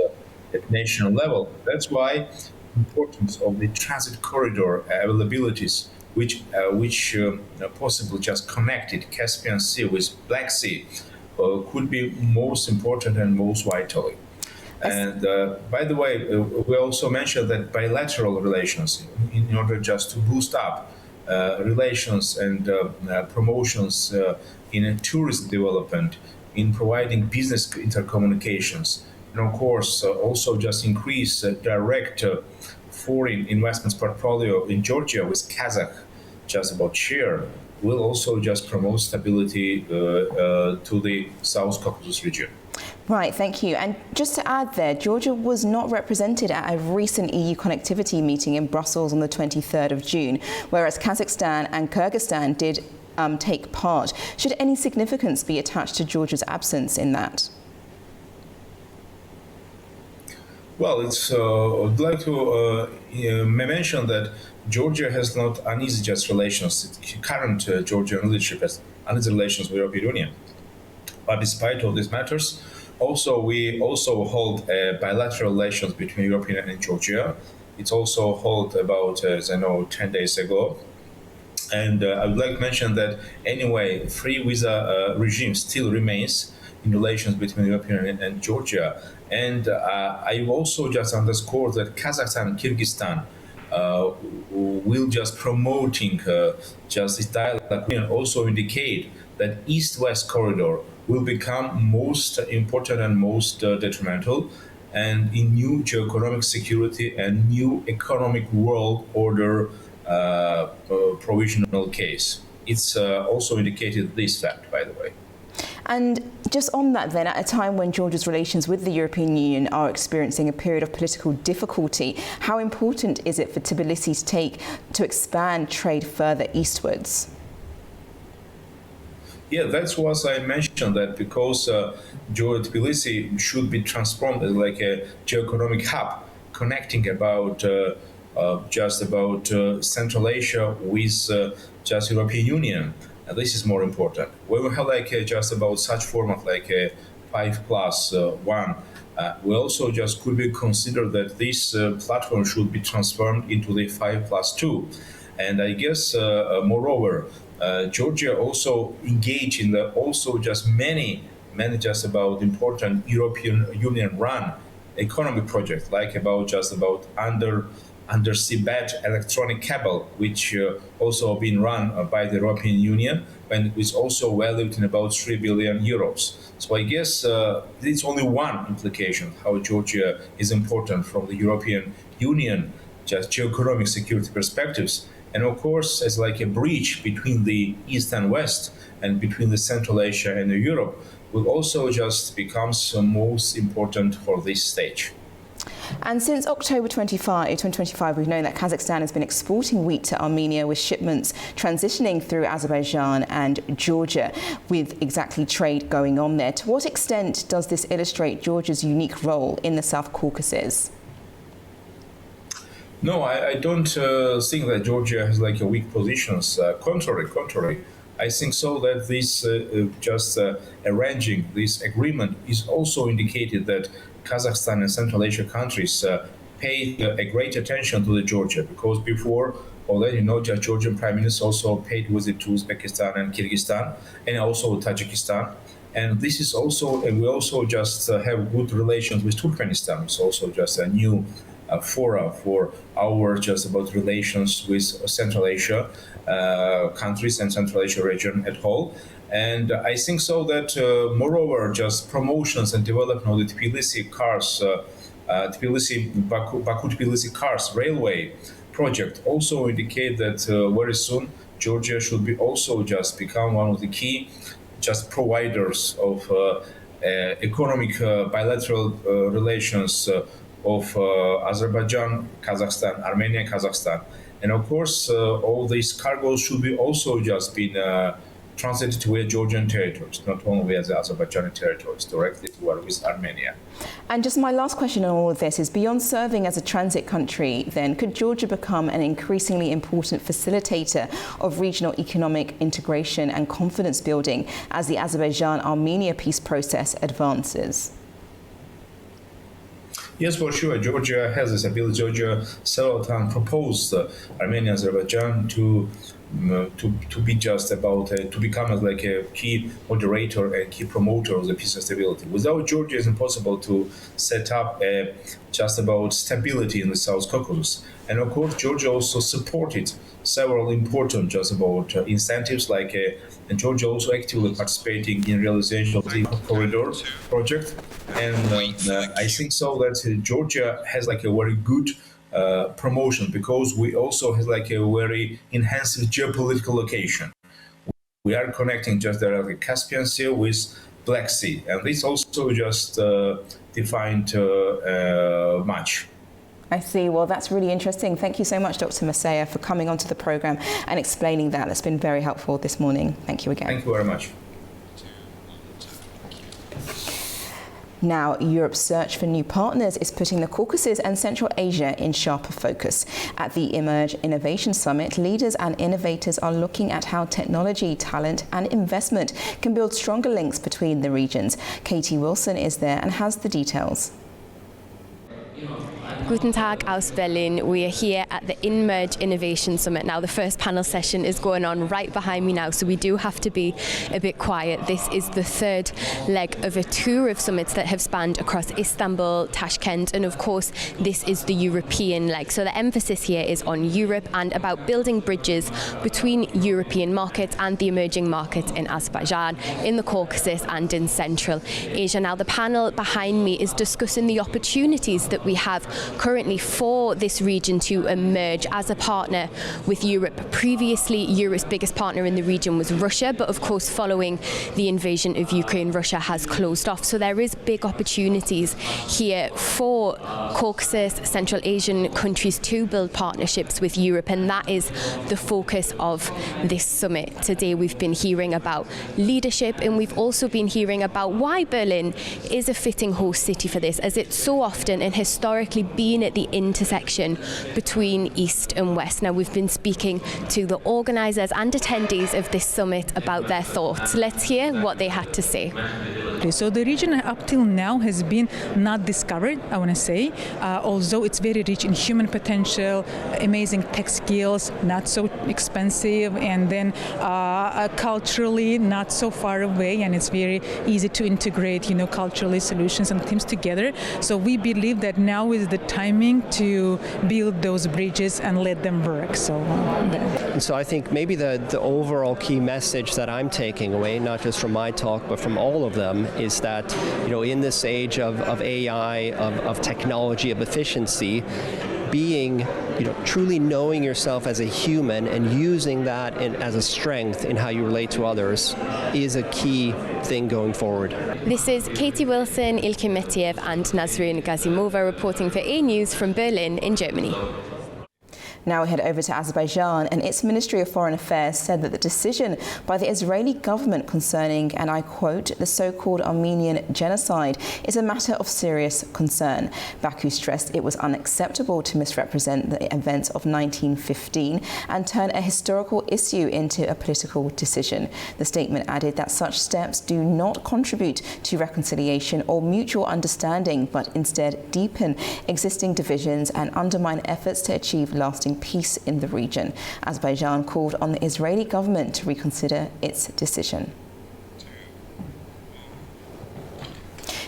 at national level. That's why the importance of the transit corridor availabilities, which possibly just connected Caspian Sea with Black Sea, could be most important and most vitally. And by the way, we also mentioned that bilateral relations, in order just to boost up relations and promotions in tourism development, in providing business intercommunications, and of course also just increase direct foreign investments portfolio in Georgia with Kazakh just about share, will also just promote stability to the South Caucasus region. Right, thank you. And just to add there, Georgia was not represented at a recent EU connectivity meeting in Brussels on the 23rd of June, whereas Kazakhstan and Kyrgyzstan did take part. Should any significance be attached to Georgia's absence in that? Well, I'd like to mention that Georgia has not uneasy just relations. Current Georgian leadership has uneasy relations with the European Union. But despite all these matters, we also hold bilateral relations between European Union and Georgia. It's also held about, as I know, 10 days ago. And I would like to mention that anyway, free visa regime still remains in relations between the European Union and Georgia. And I also just underscore that Kazakhstan and Kyrgyzstan will just promoting just this dialogue, and also indicate that East-West corridor will become most important and most detrimental, and in new geoeconomic security and new economic world order provisional case. It's also indicated this fact, by the way. And just on that then, at a time when Georgia's relations with the European Union are experiencing a period of political difficulty, how important is it for Tbilisi to expand trade further eastwards? Yeah, that's what I mentioned, that because Tbilisi should be transformed as like a geoeconomic hub, connecting about Central Asia with just European Union. And this is more important. We will have like just about such format like a 5+1. We also just could be considered that this platform should be transformed into the 5+2. And I guess, moreover, Georgia also engaged in the also just many just about important European Union run economic projects, like undersea bed electronic cable, which also been run by the European Union, and is also valued in about 3 billion euros. So I guess it's only one implication how Georgia is important from the European Union just geoeconomic security perspectives. And of course, as like a bridge between the East and West and between the Central Asia and Europe, will also just becomes most important for this stage. And since October 2025, we've known that Kazakhstan has been exporting wheat to Armenia, with shipments transitioning through Azerbaijan and Georgia, with exactly trade going on there. To what extent does this illustrate Georgia's unique role in the South Caucasus? No, I don't think that Georgia has like a weak positions. Contrary. I think so that this arranging this agreement is also indicated that Kazakhstan and Central Asia countries pay a great attention to the Georgia, because before already just Georgian Prime Minister also paid visit to Uzbekistan and Kyrgyzstan and also Tajikistan. And this is also, and we also just have good relations with Turkmenistan. It's also just a new fora for our just about relations with Central Asia countries and Central Asia region at whole. And I think so that moreover, just promotions and development of the Tbilisi cars, Baku-Tbilisi cars railway project also indicate that very soon Georgia should be also just become one of the key just providers of economic bilateral relations of Azerbaijan, Kazakhstan, Armenia, Kazakhstan. And of course, all these cargoes should be also just been transited via Georgian territories, not only via the Azerbaijani territories, directly with Armenia. And just my last question on all of this is, beyond serving as a transit country, then, could Georgia become an increasingly important facilitator of regional economic integration and confidence building as the Azerbaijan-Armenia peace process advances? Yes, for sure. Georgia has this ability. Georgia several times proposed Armenia, Azerbaijan to be just about to become as like a key moderator and key promoter of the peace and stability. Without Georgia, it's impossible to set up just about stability in the South Caucasus. And of course, Georgia also supported several important just about incentives, like and Georgia also actively participating in realization of the corridor project. And I think so that Georgia has like a very good promotion, because we also have like a very enhanced geopolitical location. We are connecting just the Caspian Sea with Black Sea, and this also just defined much. I see. Well, that's really interesting. Thank you so much, Dr. Masaya, for coming onto the programme and explaining that. That's been very helpful this morning. Thank you again. Thank you very much. Now, Europe's search for new partners is putting the Caucasus and Central Asia in sharper focus. At the Emerge Innovation Summit, leaders and innovators are looking at how technology, talent and investment can build stronger links between the regions. Katie Wilson is there and has the details. Guten Tag aus Berlin. We are here at the Emerge Innovation Summit now. The first panel session is going on right behind me now, so we do have to be a bit quiet. This is the third leg of a tour of summits that have spanned across Istanbul, Tashkent, and of course this is the European leg. So the emphasis here is on Europe and about building bridges between European markets and the emerging markets in Azerbaijan, in the Caucasus and in Central Asia. Now the panel behind me is discussing the opportunities that we have currently for this region to emerge as a partner with Europe. Previously, Europe's biggest partner in the region was Russia, but of course following the invasion of Ukraine, Russia has closed off. So there is big opportunities here for Caucasus, Central Asian countries to build partnerships with Europe, and that is the focus of this summit. Today we've been hearing about leadership, and we've also been hearing about why Berlin is a fitting host city for this, as it's so often and historically been at the intersection between East and West. Now we've been speaking to the organisers and attendees of this summit about their thoughts. Let's hear what they had to say. So the region up till now has been not discovered, I want to say, although it's very rich in human potential, amazing tech skills, not so expensive, and then culturally not so far away, and it's very easy to integrate, culturally solutions and teams together. So we believe that now is the timing to build those bridges and let them work. So I think maybe the overall key message that I'm taking away, not just from my talk, but from all of them, is that, in this age of AI, of technology, of efficiency, being, truly knowing yourself as a human and using that as a strength in how you relate to others is a key thing going forward. This is Katie Wilson, Ilke Metiev and Nazrin Gazimova reporting for A News from Berlin in Germany. Now we head over to Azerbaijan, and its Ministry of Foreign Affairs said that the decision by the Israeli government concerning, and I quote, the so-called Armenian genocide is a matter of serious concern. Baku stressed it was unacceptable to misrepresent the events of 1915 and turn a historical issue into a political decision. The statement added that such steps do not contribute to reconciliation or mutual understanding, but instead deepen existing divisions and undermine efforts to achieve lasting peace in the region. Azerbaijan called on the Israeli government to reconsider its decision.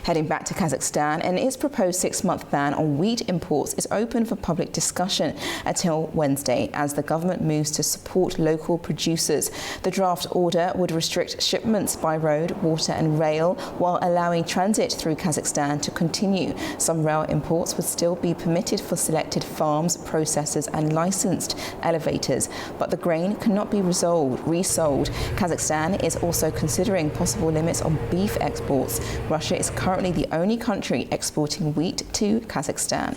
Heading back to Kazakhstan, and its proposed 6-month ban on wheat imports is open for public discussion until Wednesday as the government moves to support local producers. The draft order would restrict shipments by road, water and rail while allowing transit through Kazakhstan to continue. Some rail imports would still be permitted for selected farms, processors and licensed elevators, but the grain cannot be resold. Kazakhstan is also considering possible limits on beef exports. Russia is currently the only country exporting wheat to Kazakhstan.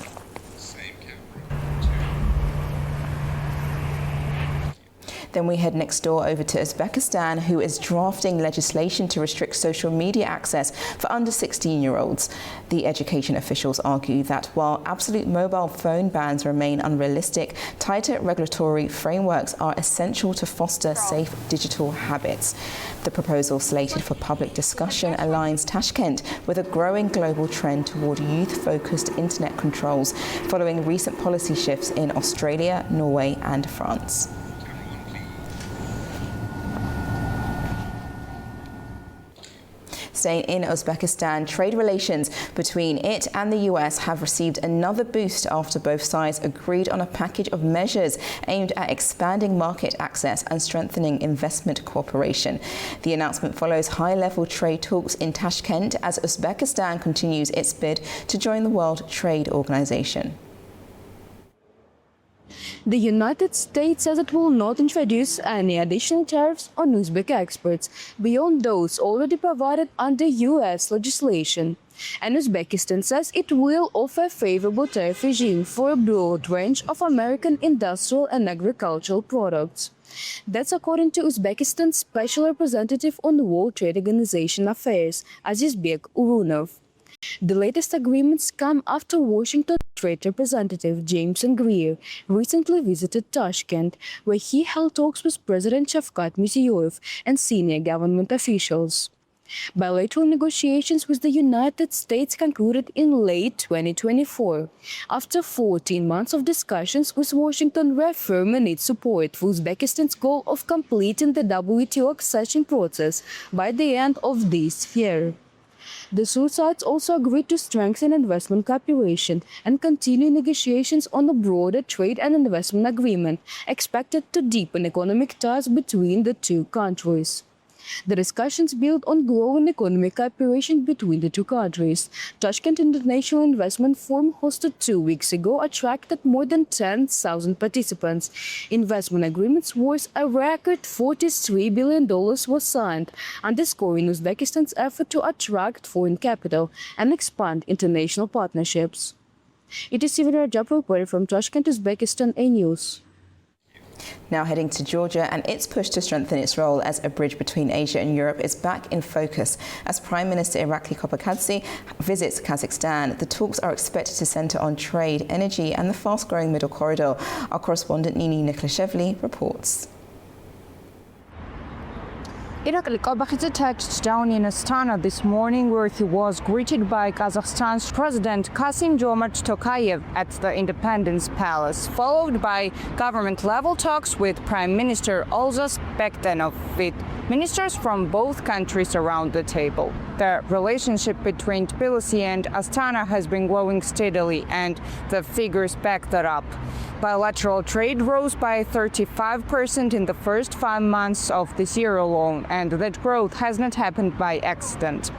Then we head next door over to Uzbekistan, who is drafting legislation to restrict social media access for under 16-year-olds. The education officials argue that while absolute mobile phone bans remain unrealistic, tighter regulatory frameworks are essential to foster safe digital habits. The proposal slated for public discussion aligns Tashkent with a growing global trend toward youth-focused internet controls following recent policy shifts in Australia, Norway and France. Staying in Uzbekistan, trade relations between it and the US have received another boost after both sides agreed on a package of measures aimed at expanding market access and strengthening investment cooperation. The announcement follows high-level trade talks in Tashkent as Uzbekistan continues its bid to join the World Trade Organization. The United States says it will not introduce any additional tariffs on Uzbek exports beyond those already provided under U.S. legislation. And Uzbekistan says it will offer a favorable tariff regime for a broad range of American industrial and agricultural products. That's according to Uzbekistan's Special Representative on the World Trade Organization Affairs, Azizbek Urunov. The latest agreements come after Washington Trade Representative Jameson Greer recently visited Tashkent, where he held talks with President Shavkat Mirziyoyev and senior government officials. Bilateral negotiations with the United States concluded in late 2024, after 14 months of discussions with Washington reaffirming its support for Uzbekistan's goal of completing the WTO accession process by the end of this year. The two sides also agreed to strengthen investment cooperation and continue negotiations on a broader trade and investment agreement expected to deepen economic ties between the two countries. The discussions build on growing economic cooperation between the two countries. Tashkent International Investment Forum, hosted 2 weeks ago, attracted more than 10,000 participants. Investment agreements worth a record $43 billion were signed, underscoring Uzbekistan's effort to attract foreign capital and expand international partnerships. It is Sivir Rajab reporting from Tashkent, Uzbekistan, A News. Now heading to Georgia, and its push to strengthen its role as a bridge between Asia and Europe is back in focus as Prime Minister Irakli Kopakadze visits Kazakhstan. The talks are expected to centre on trade, energy and the fast-growing Middle Corridor. Our correspondent Nini Niklashevli reports. Irakli Kopakadze touched down in Astana this morning, where he was greeted by Kazakhstan's President Kassym-Jomart Tokayev at the Independence Palace, followed by government-level talks with Prime Minister Olzas Bektenov, with ministers from both countries around the table. The relationship between Tbilisi and Astana has been growing steadily, and the figures back that up. Bilateral trade rose by 35% in the first 5 months of this year alone, and that growth has not happened by accident.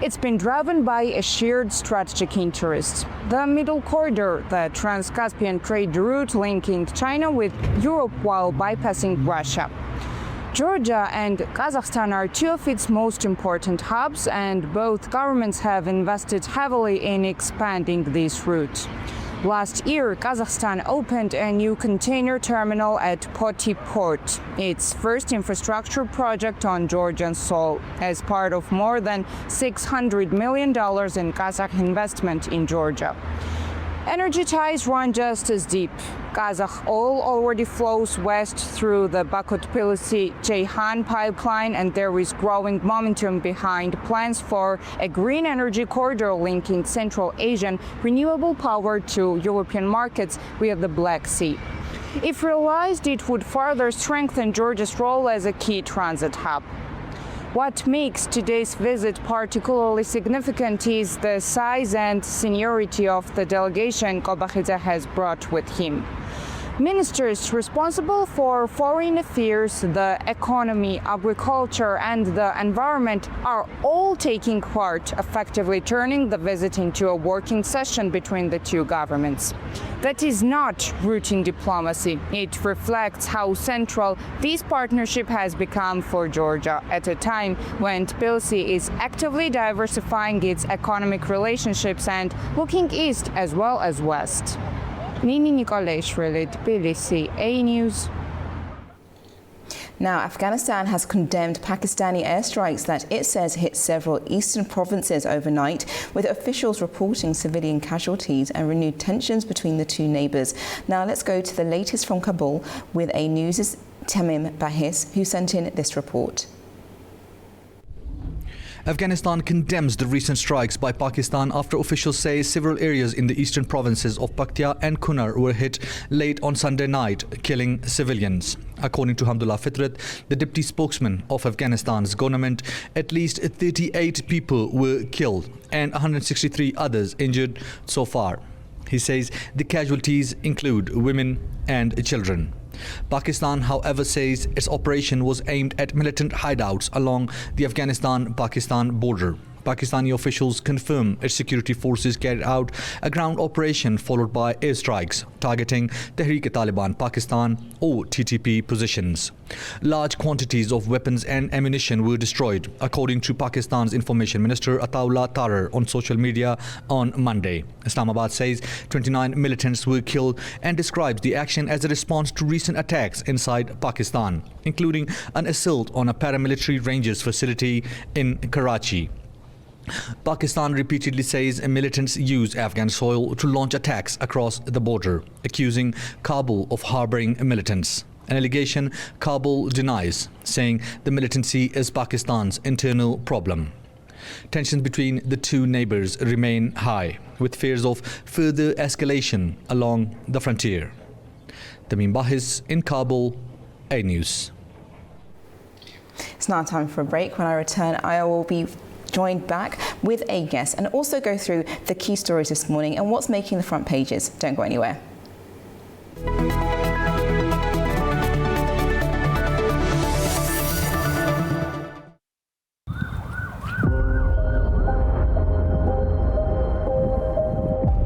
It's been driven by a shared strategic interest. The Middle Corridor, the Trans-Caspian trade route linking China with Europe while bypassing Russia. Georgia and Kazakhstan are two of its most important hubs, and both governments have invested heavily in expanding this route. Last year, Kazakhstan opened a new container terminal at Poti Port, its first infrastructure project on Georgian soil, as part of more than $600 million in Kazakh investment in Georgia. Energy ties run just as deep. Kazakh oil already flows west through the Baku-Tbilisi-Ceyhan pipeline, and there is growing momentum behind plans for a green energy corridor linking Central Asian renewable power to European markets via the Black Sea. If realized, it would further strengthen Georgia's role as a key transit hub. What makes today's visit particularly significant is the size and seniority of the delegation Kobakhidze has brought with him. Ministers responsible for foreign affairs, the economy, agriculture, and the environment are all taking part, effectively turning the visit into a working session between the two governments. That is not routine diplomacy. It reflects how central this partnership has become for Georgia at a time when Tbilisi is actively diversifying its economic relationships and looking east as well as west. Nini Nikolashvili, Tbilisi, A News. Now, Afghanistan has condemned Pakistani airstrikes that it says hit several eastern provinces overnight, with officials reporting civilian casualties and renewed tensions between the two neighbours. Now, let's go to the latest from Kabul with A News' Tamim Bahis, who sent in this report. Afghanistan condemns the recent strikes by Pakistan after officials say several areas in the eastern provinces of Paktia and Kunar were hit late on Sunday night, killing civilians. According to Hamdullah Fitrat, the deputy spokesman of Afghanistan's government, at least 38 people were killed and 163 others injured so far. He says the casualties include women and children. Pakistan, however, says its operation was aimed at militant hideouts along the Afghanistan-Pakistan border. Pakistani officials confirm its security forces carried out a ground operation followed by airstrikes targeting Tehrik-e-Taliban Pakistan or TTP positions. Large quantities of weapons and ammunition were destroyed, according to Pakistan's Information Minister Ataullah Tarar on social media on Monday. Islamabad says 29 militants were killed and describes the action as a response to recent attacks inside Pakistan, including an assault on a paramilitary rangers facility in Karachi. Pakistan repeatedly says militants use Afghan soil to launch attacks across the border, accusing Kabul of harboring militants. An allegation Kabul denies, saying the militancy is Pakistan's internal problem. Tensions between the two neighbors remain high, with fears of further escalation along the frontier. Tamim Bahis in Kabul, A News. It's now time for a break. When I return, I will be joined back with a guest and also go through the key stories this morning and what's making the front pages. Don't go anywhere.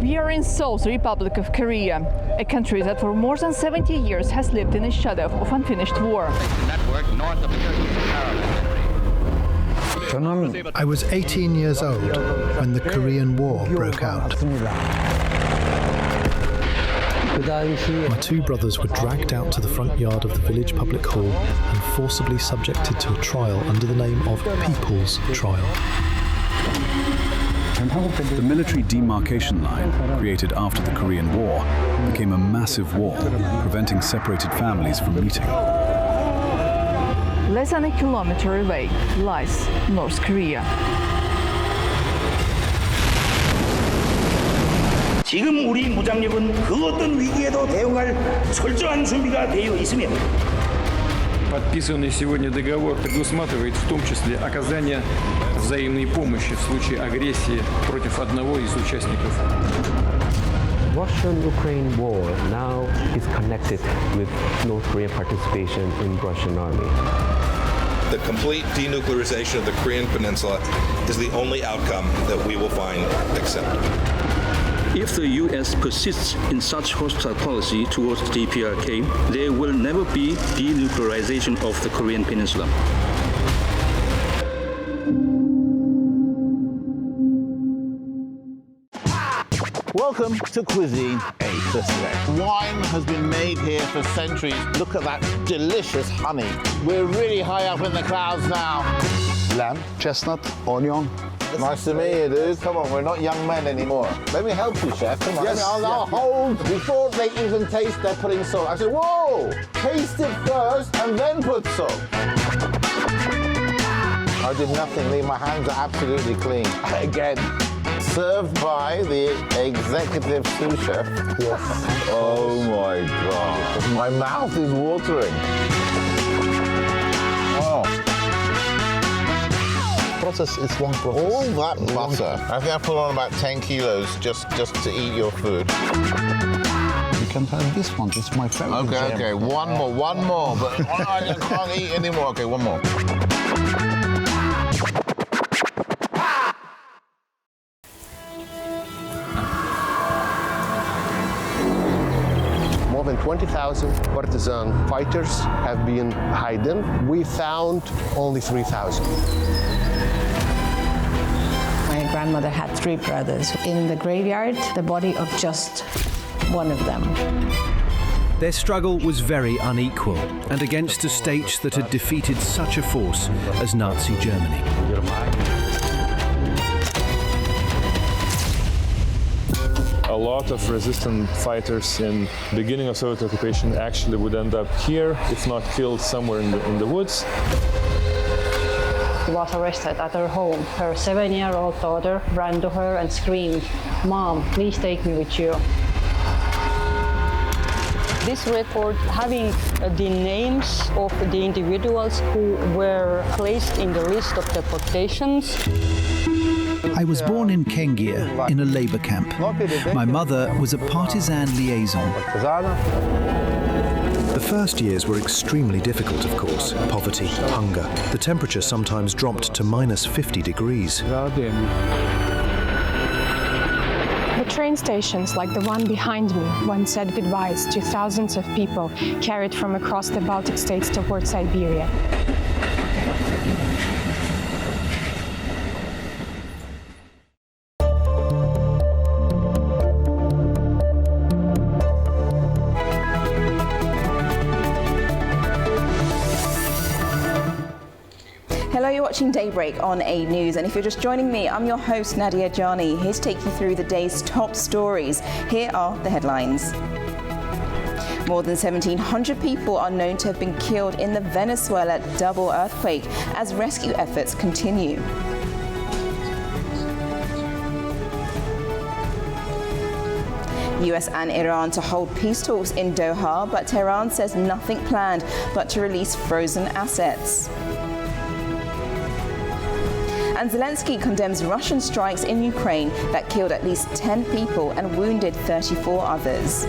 We are in Seoul's Republic of Korea, a country that for more than 70 years has lived in the shadow of unfinished war. I was 18 years old when the Korean War broke out. My two brothers were dragged out to the front yard of the village public hall and forcibly subjected to a trial under the name of People's Trial. The military demarcation line, created after the Korean War, became a massive wall, preventing separated families from meeting. Less than a kilometer away lies North Korea. 지금 우리 무장력은 그 어떤 위기에도 대응할 철저한 준비가 되어 있으며 Подписанный сегодня договор предусматривает в том числе оказание взаимной помощи в случае агрессии против одного из участников. Russian-Ukraine war now is connected with North Korean participation in Russian army. The complete denuclearization of the Korean Peninsula is the only outcome that we will find acceptable. If the U.S. persists in such hostile policy towards the DPRK, there will never be denuclearization of the Korean Peninsula. Welcome to Cuisine A to Z. Wine has been made here for centuries. Look at that delicious honey. We're really high up in the clouds now. Lamb, chestnut, onion. Nice to meet you, dude. Come on, we're not young men anymore. Let me help you, chef. Come on. Yes, I'll hold. Before they even taste, they're putting salt. I said, whoa! Taste it first and then put salt. I did nothing, Lee. My hands are absolutely clean. Again. Served by the executive sous chef. Yes. Oh my God. My mouth is watering. Oh. Process is one process. All that butter. I think I put on about 10 kilos just to eat your food. You can try this one. This is my favorite. Okay. One more. But I can't eat anymore. Okay, one more. More than 20,000 partisan fighters have been hidden. We found only 3,000. My grandmother had 3 brothers. In the graveyard, the body of just one of them. Their struggle was very unequal and against a state that had defeated such a force as Nazi Germany. A lot of resistant fighters in the beginning of Soviet occupation actually would end up here, if not killed somewhere in the woods. She was arrested at her home. Her 7-year-old daughter ran to her and screamed, "Mom, please take me with you." This report having the names of the individuals who were placed in the list of deportations. I was born in Kengia, in a labor camp. My mother was a partisan liaison. The first years were extremely difficult, of course. Poverty, hunger. The temperature sometimes dropped to -50 degrees. The train stations, like the one behind me, once said goodbyes to thousands of people carried from across the Baltic states toward Siberia. Hello, you're watching Daybreak on A News, and if you're just joining me, I'm your host Nadia Jani, here to take you through the day's top stories. Here are the headlines. More than 1,700 people are known to have been killed in the Venezuela double earthquake as rescue efforts continue. US and Iran to hold peace talks in Doha, but Tehran says nothing planned but to release frozen assets. And Zelenskyy condemns Russian strikes in Ukraine that killed at least 10 people and wounded 34 others.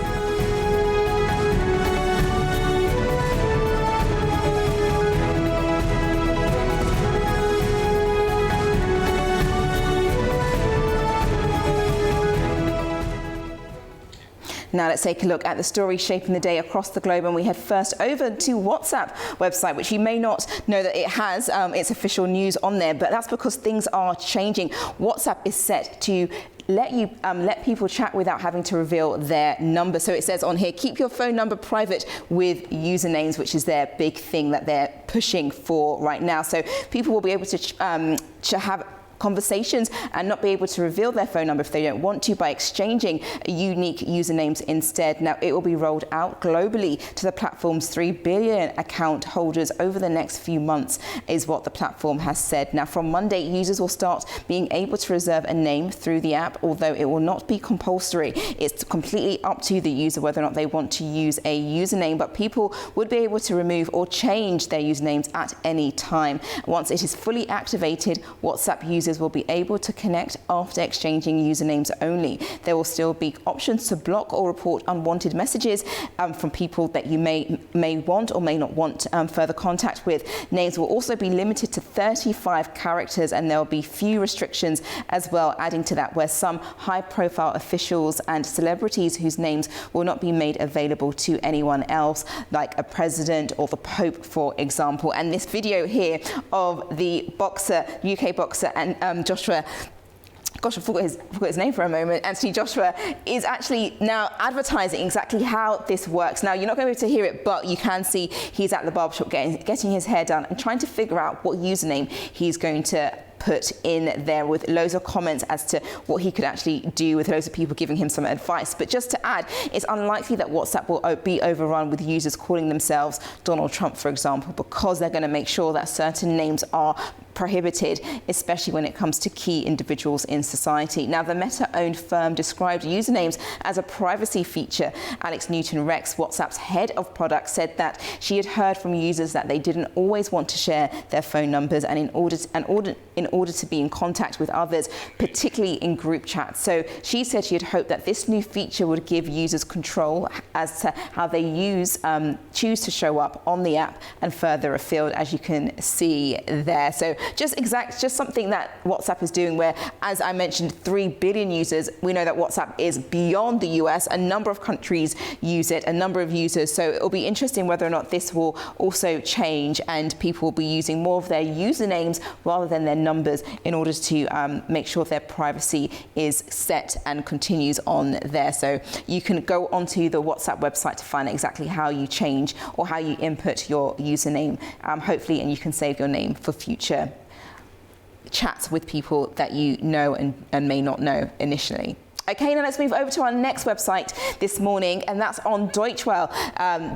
Now let's take a look at the story shaping the day across the globe, and we head first over to WhatsApp website, which you may not know that it has its official news on there, but that's because things are changing. WhatsApp is set to let people chat without having to reveal their number. So it says on here, keep your phone number private with usernames, which is their big thing that they're pushing for right now. So people will be able to have conversations and not be able to reveal their phone number if they don't want to by exchanging unique usernames instead. Now it will be rolled out globally to the platform's 3 billion account holders over the next few months, is what the platform has said. Now from Monday, users will start being able to reserve a name through the app, although it will not be compulsory. It's completely up to the user whether or not they want to use a username, but people would be able to remove or change their usernames at any time. Once it is fully activated, WhatsApp users users will be able to connect after exchanging usernames only. There will still be options to block or report unwanted messages from people that you may want or may not want further contact with. Names will also be limited to 35 characters, and there will be few restrictions as well, adding to that, where some high-profile officials and celebrities whose names will not be made available to anyone else, like a president or the Pope, for example. And this video here of the boxer, UK boxer, and Joshua, gosh, I forgot his name for a moment, Anthony Joshua, is actually now advertising exactly how this works. Now, you're not going to be able to hear it, but you can see he's at the barbershop getting his hair done and trying to figure out what username he's going to put in there, with loads of comments as to what he could actually do, with loads of people giving him some advice. But just to add, it's unlikely that WhatsApp will be overrun with users calling themselves Donald Trump, for example, because they're going to make sure that certain names are prohibited, especially when it comes to key individuals in society. Now, the Meta-owned firm described usernames as a privacy feature. Alex Newton-Rex, WhatsApp's head of product, said that she had heard from users that they didn't always want to share their phone numbers and in order to be in contact with others, particularly in group chats. So she said she had hoped that this new feature would give users control as to how they choose to show up on the app and further afield, as you can see there. So just something that WhatsApp is doing, where, as I mentioned, 3 billion users. We know that WhatsApp is beyond the US. A number of countries use it, a number of users. So it'll be interesting whether or not this will also change and people will be using more of their usernames rather than their numbers in order to make sure their privacy is set and continues on there. So you can go onto the WhatsApp website to find out exactly how you change or how you input your username, hopefully, and you can save your name for future chats with people that you know and may not know initially. Okay, now let's move over to our next website this morning, and that's on Deutschwelle.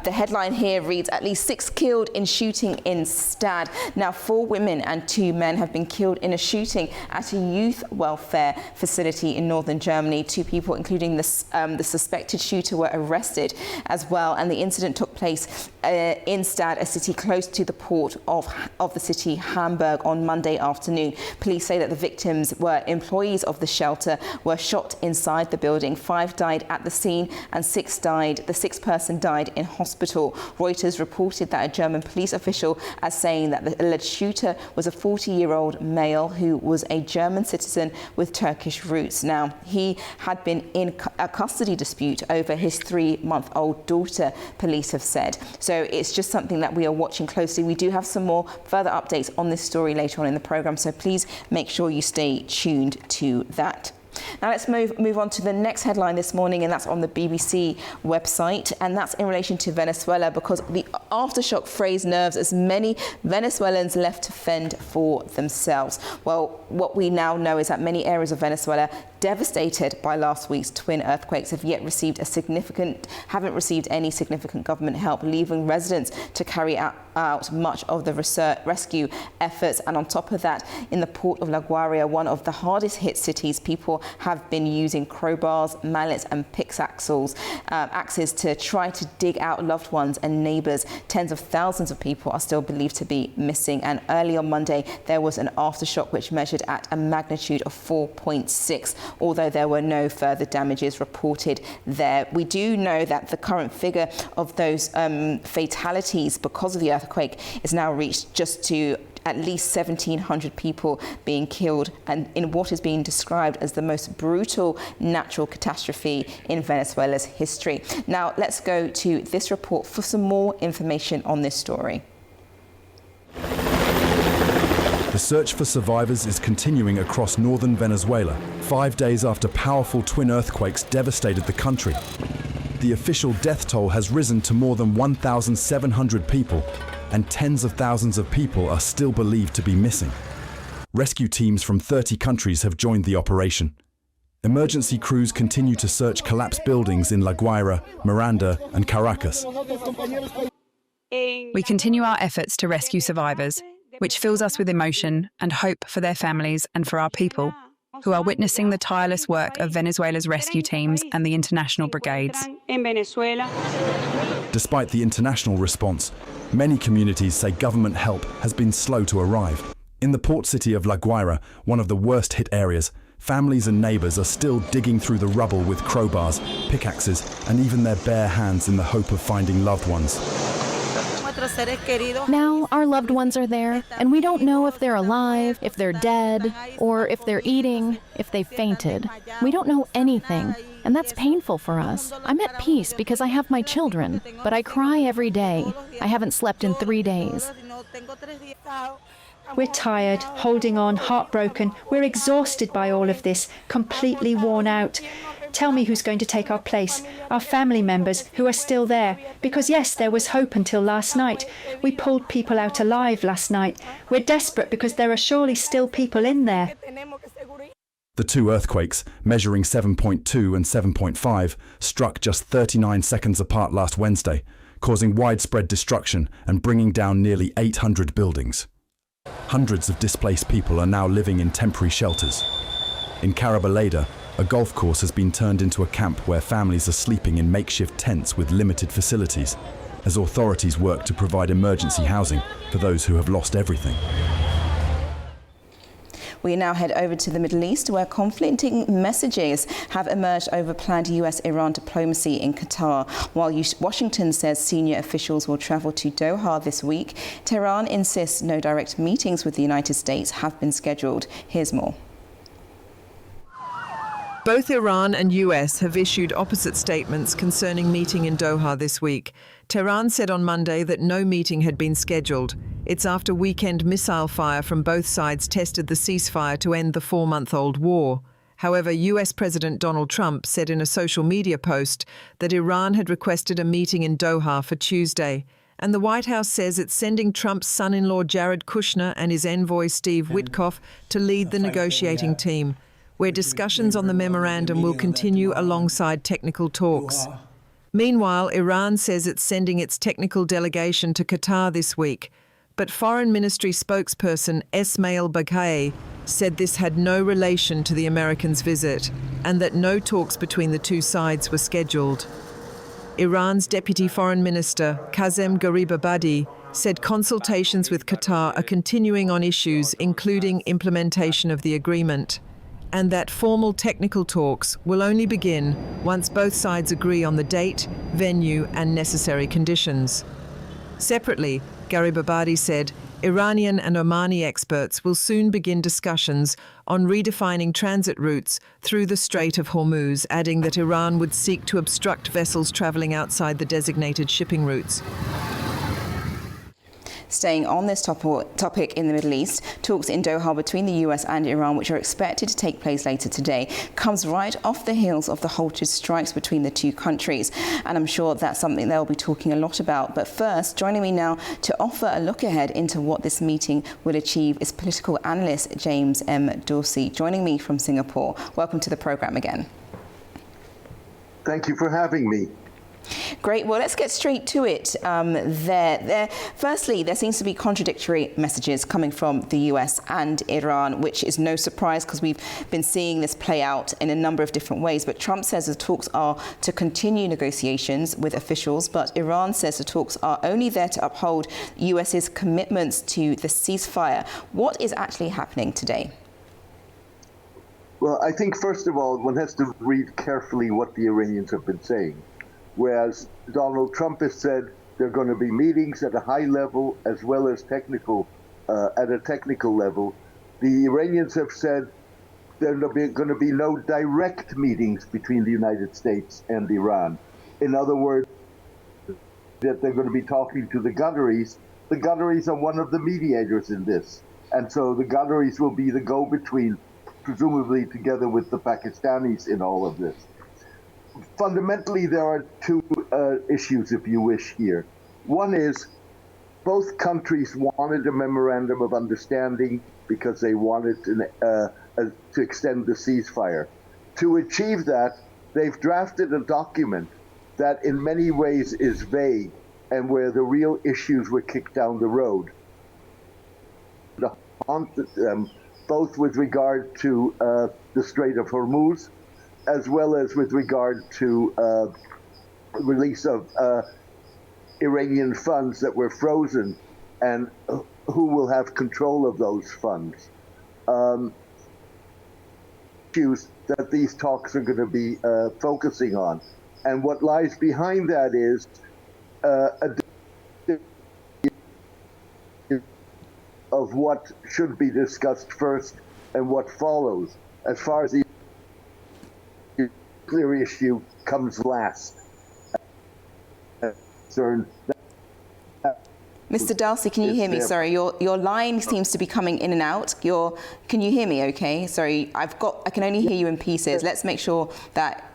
The headline here reads, at least 6 killed in shooting in Stad. Now, 4 women and 2 men have been killed in a shooting at a youth welfare facility in northern Germany. 2 people, including the suspected shooter, were arrested as well, and the incident took place in Stad, a city close to the port of the city, Hamburg, on Monday afternoon. Police say that the victims were employees of the shelter, were shot inside the building. 5 died at the scene and 6 died. The 6th person died in hospital. Reuters reported that a German police official as saying that the alleged shooter was a 40-year-old male who was a German citizen with Turkish roots. Now, he had been in a custody dispute over his 3-month-old daughter, police have said. So it's just something that we are watching closely. We do have some more further updates on this story later on in the programme, so please make sure you stay tuned to that. Now let's move on to the next headline this morning, and that's on the BBC website, and that's in relation to Venezuela, because the aftershock frays nerves as many Venezuelans left to fend for themselves. Well, what we now know is that many areas of Venezuela devastated by last week's twin earthquakes haven't received any significant government help, leaving residents to carry out much of the rescue efforts. And on top of that, in the port of La Guaira, one of the hardest hit cities, people have been using crowbars, mallets and pickaxes to try to dig out loved ones and neighbours. Tens of thousands of people are still believed to be missing, and early on Monday there was an aftershock which measured at a magnitude of 4.6, although there were no further damages reported there. We do know that the current figure of those fatalities because of the earthquake is now reached just to at least 1,700 people being killed, and in what is being described as the most brutal natural catastrophe in Venezuela's history. Now, let's go to this report for some more information on this story. The search for survivors is continuing across northern Venezuela, 5 days after powerful twin earthquakes devastated the country. The official death toll has risen to more than 1,700 people, and tens of thousands of people are still believed to be missing. Rescue teams from 30 countries have joined the operation. Emergency crews continue to search collapsed buildings in La Guaira, Miranda, and Caracas. We continue our efforts to rescue survivors, which fills us with emotion and hope for their families and for our people, who are witnessing the tireless work of Venezuela's rescue teams and the international brigades. Despite the international response, many communities say government help has been slow to arrive. In the port city of La Guaira, one of the worst hit areas, families and neighbours are still digging through the rubble with crowbars, pickaxes, and even their bare hands in the hope of finding loved ones. Now our loved ones are there, and we don't know if they're alive, if they're dead, or if they're eating, if they fainted. We don't know anything, and that's painful for us. I'm at peace because I have my children, but I cry every day. I haven't slept in 3 days. We're tired, holding on, heartbroken. We're exhausted by all of this, completely worn out. Tell me who's going to take our place, our family members who are still there. Because yes, there was hope until last night. We pulled people out alive last night. We're desperate because there are surely still people in there. The two earthquakes, measuring 7.2 and 7.5, struck just 39 seconds apart last Wednesday, causing widespread destruction and bringing down nearly 800 buildings. Hundreds of displaced people are now living in temporary shelters. In Carabaleda, a golf course has been turned into a camp where families are sleeping in makeshift tents with limited facilities, as authorities work to provide emergency housing for those who have lost everything. We now head over to the Middle East, where conflicting messages have emerged over planned US-Iran diplomacy in Qatar. While Washington says senior officials will travel to Doha this week, Tehran insists no direct meetings with the United States have been scheduled. Here's more. Both Iran and US have issued opposite statements concerning meeting in Doha this week. Tehran said on Monday that no meeting had been scheduled. It's after weekend missile fire from both sides tested the ceasefire to end the 4-month-old war. However, US President Donald Trump said in a social media post that Iran had requested a meeting in Doha for Tuesday. And the White House says it's sending Trump's son-in-law Jared Kushner and his envoy Steve Witkoff to lead the negotiating team, where discussions on the memorandum will continue alongside technical talks. Meanwhile, Iran says it's sending its technical delegation to Qatar this week, but Foreign Ministry spokesperson Esmail Baghaei said this had no relation to the Americans' visit and that no talks between the two sides were scheduled. Iran's Deputy Foreign Minister Kazem Garibabadi said consultations with Qatar are continuing on issues including implementation of the agreement, and that formal technical talks will only begin once both sides agree on the date, venue, and necessary conditions. Separately, Garibabadi said Iranian and Omani experts will soon begin discussions on redefining transit routes through the Strait of Hormuz, adding that Iran would seek to obstruct vessels traveling outside the designated shipping routes. Staying on this topic in the Middle East, talks in Doha between the US and Iran, which are expected to take place later today, comes right off the heels of the halted strikes between the two countries. And I'm sure that's something they'll be talking a lot about. But first, joining me now to offer a look ahead into what this meeting will achieve is political analyst James M. Dorsey, joining me from Singapore. Welcome to the programme again. Thank you for having me. Great. Well, let's get straight to it. Firstly, there seems to be contradictory messages coming from the US and Iran, which is no surprise because we've been seeing this play out in a number of different ways. But Trump says the talks are to continue negotiations with officials, but Iran says the talks are only there to uphold US's commitments to the ceasefire. What is actually happening today? Well, I think, first of all, one has to read carefully what the Iranians have been saying. Whereas Donald Trump has said there are going to be meetings at a high level as well as technical, at a technical level. The Iranians have said there are going to be no direct meetings between the United States and Iran. In other words, that they're going to be talking to the Qataris. The Qataris are one of the mediators in this. And so the Qataris will be the go-between, presumably together with the Pakistanis in all of this. Fundamentally, there are two issues, if you wish, here. One is both countries wanted a memorandum of understanding because they wanted to extend the ceasefire. To achieve that, they've drafted a document that in many ways is vague and where the real issues were kicked down the road. Both with regard to the Strait of Hormuz, as well as with regard to release of Iranian funds that were frozen and who will have control of those funds. Issues that these talks are going to be focusing on. And what lies behind that is of what should be discussed first and what follows, as far as the nuclear issue comes last. Mr. Darcy, can you hear me? Sorry, your line seems to be coming in and out. Can you hear me okay? Sorry, I can only hear you in pieces. Let's make sure that...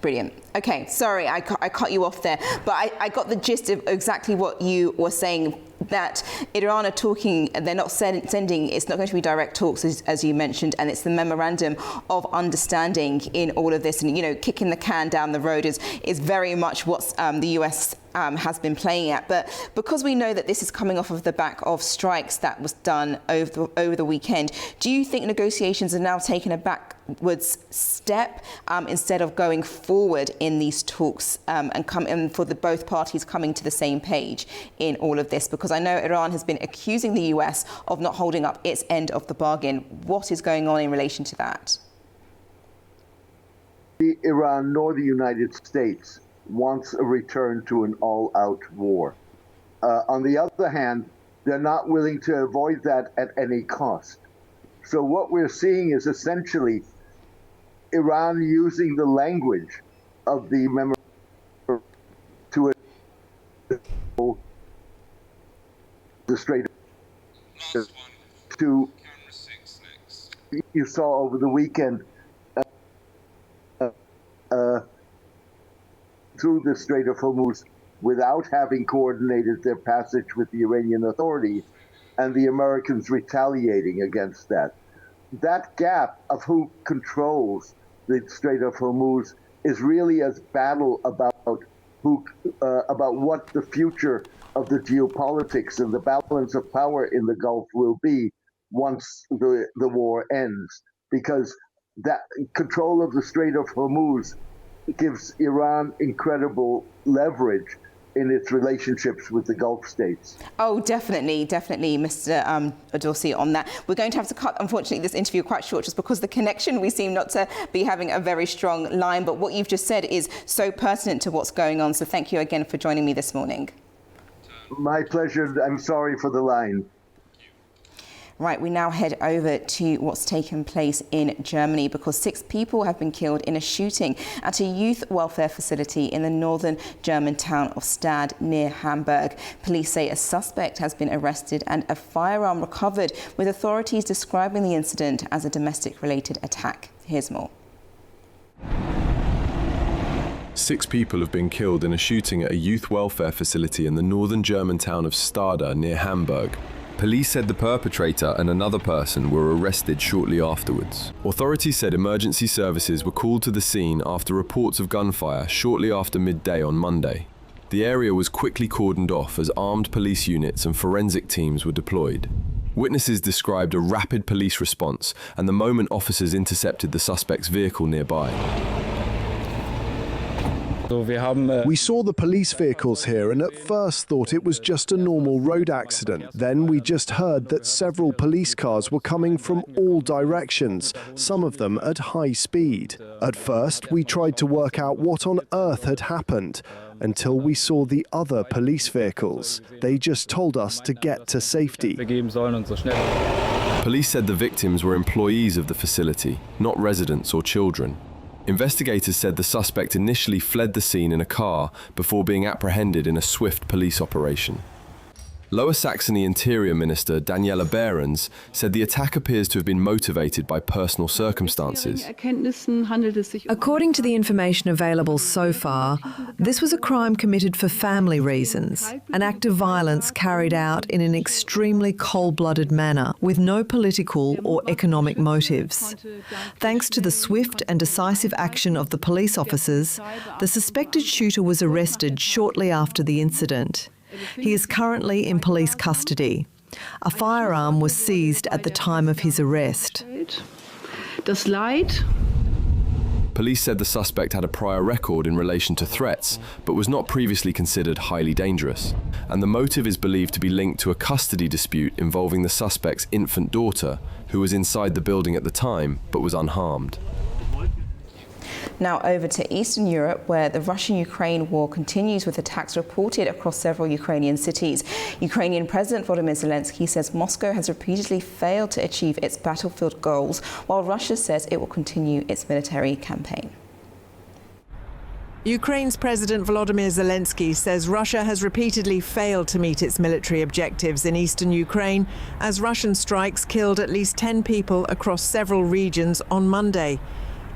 Brilliant. Okay, sorry, I cut you off there, but I got the gist of exactly what you were saying, that Iran are talking, they're not sending, it's not going to be direct talks, as you mentioned, and it's the memorandum of understanding in all of this, and, you know, kicking the can down the road is very much what the US has been playing at. But because we know that this is coming off of the back of strikes that was done over the weekend, do you think negotiations are now taking a backwards step instead of going forward in these talks and for both parties coming to the same page in all of this? Because I know Iran has been accusing the US of not holding up its end of the bargain. What is going on in relation to that? Neither Iran nor the United States wants a return to an all-out war. On the other hand, they're not willing to avoid that at any cost. So what we're seeing is essentially Iran using the language of the memorandum to the Strait to you saw over the weekend through the Strait of Hormuz without having coordinated their passage with the Iranian authorities, and the Americans retaliating against that. That gap of who controls the Strait of Hormuz is really a battle about what the future of the geopolitics and the balance of power in the Gulf will be once the war ends, because that control of the Strait of Hormuz gives Iran incredible leverage in its relationships with the Gulf states. Oh, definitely, Mr. Dorsey, on that. We're going to have to cut, unfortunately, this interview quite short just because the connection, we seem not to be having a very strong line. But what you've just said is so pertinent to what's going on. So thank you again for joining me this morning. My pleasure. I'm sorry for the line. Right, we now head over to what's taken place in Germany, because 6 people have been killed in a shooting at a youth welfare facility in the northern German town of Stad near Hamburg. Police say a suspect has been arrested and a firearm recovered, with authorities describing the incident as a domestic-related attack. Here's more. 6 people have been killed in a shooting at a youth welfare facility in the northern German town of Stade near Hamburg. Police said the perpetrator and another person were arrested shortly afterwards. Authorities said emergency services were called to the scene after reports of gunfire shortly after midday on Monday. The area was quickly cordoned off as armed police units and forensic teams were deployed. Witnesses described a rapid police response and the moment officers intercepted the suspect's vehicle nearby. We saw the police vehicles here and at first thought it was just a normal road accident. Then we just heard that several police cars were coming from all directions, some of them at high speed. At first, we tried to work out what on earth had happened until we saw the other police vehicles. They just told us to get to safety. Police said the victims were employees of the facility, not residents or children. Investigators said the suspect initially fled the scene in a car before being apprehended in a swift police operation. Lower Saxony Interior Minister Daniela Behrens said the attack appears to have been motivated by personal circumstances. According to the information available so far, this was a crime committed for family reasons, an act of violence carried out in an extremely cold-blooded manner with no political or economic motives. Thanks to the swift and decisive action of the police officers, the suspected shooter was arrested shortly after the incident. He is currently in police custody. A firearm was seized at the time of his arrest. Police said the suspect had a prior record in relation to threats, but was not previously considered highly dangerous. And the motive is believed to be linked to a custody dispute involving the suspect's infant daughter, who was inside the building at the time, but was unharmed. Now over to Eastern Europe, where the Russian-Ukraine war continues with attacks reported across several Ukrainian cities. Ukrainian President Volodymyr Zelenskyy says Moscow has repeatedly failed to achieve its battlefield goals, while Russia says it will continue its military campaign. Ukraine's President Volodymyr Zelenskyy says Russia has repeatedly failed to meet its military objectives in eastern Ukraine, as Russian strikes killed at least 10 people across several regions on Monday.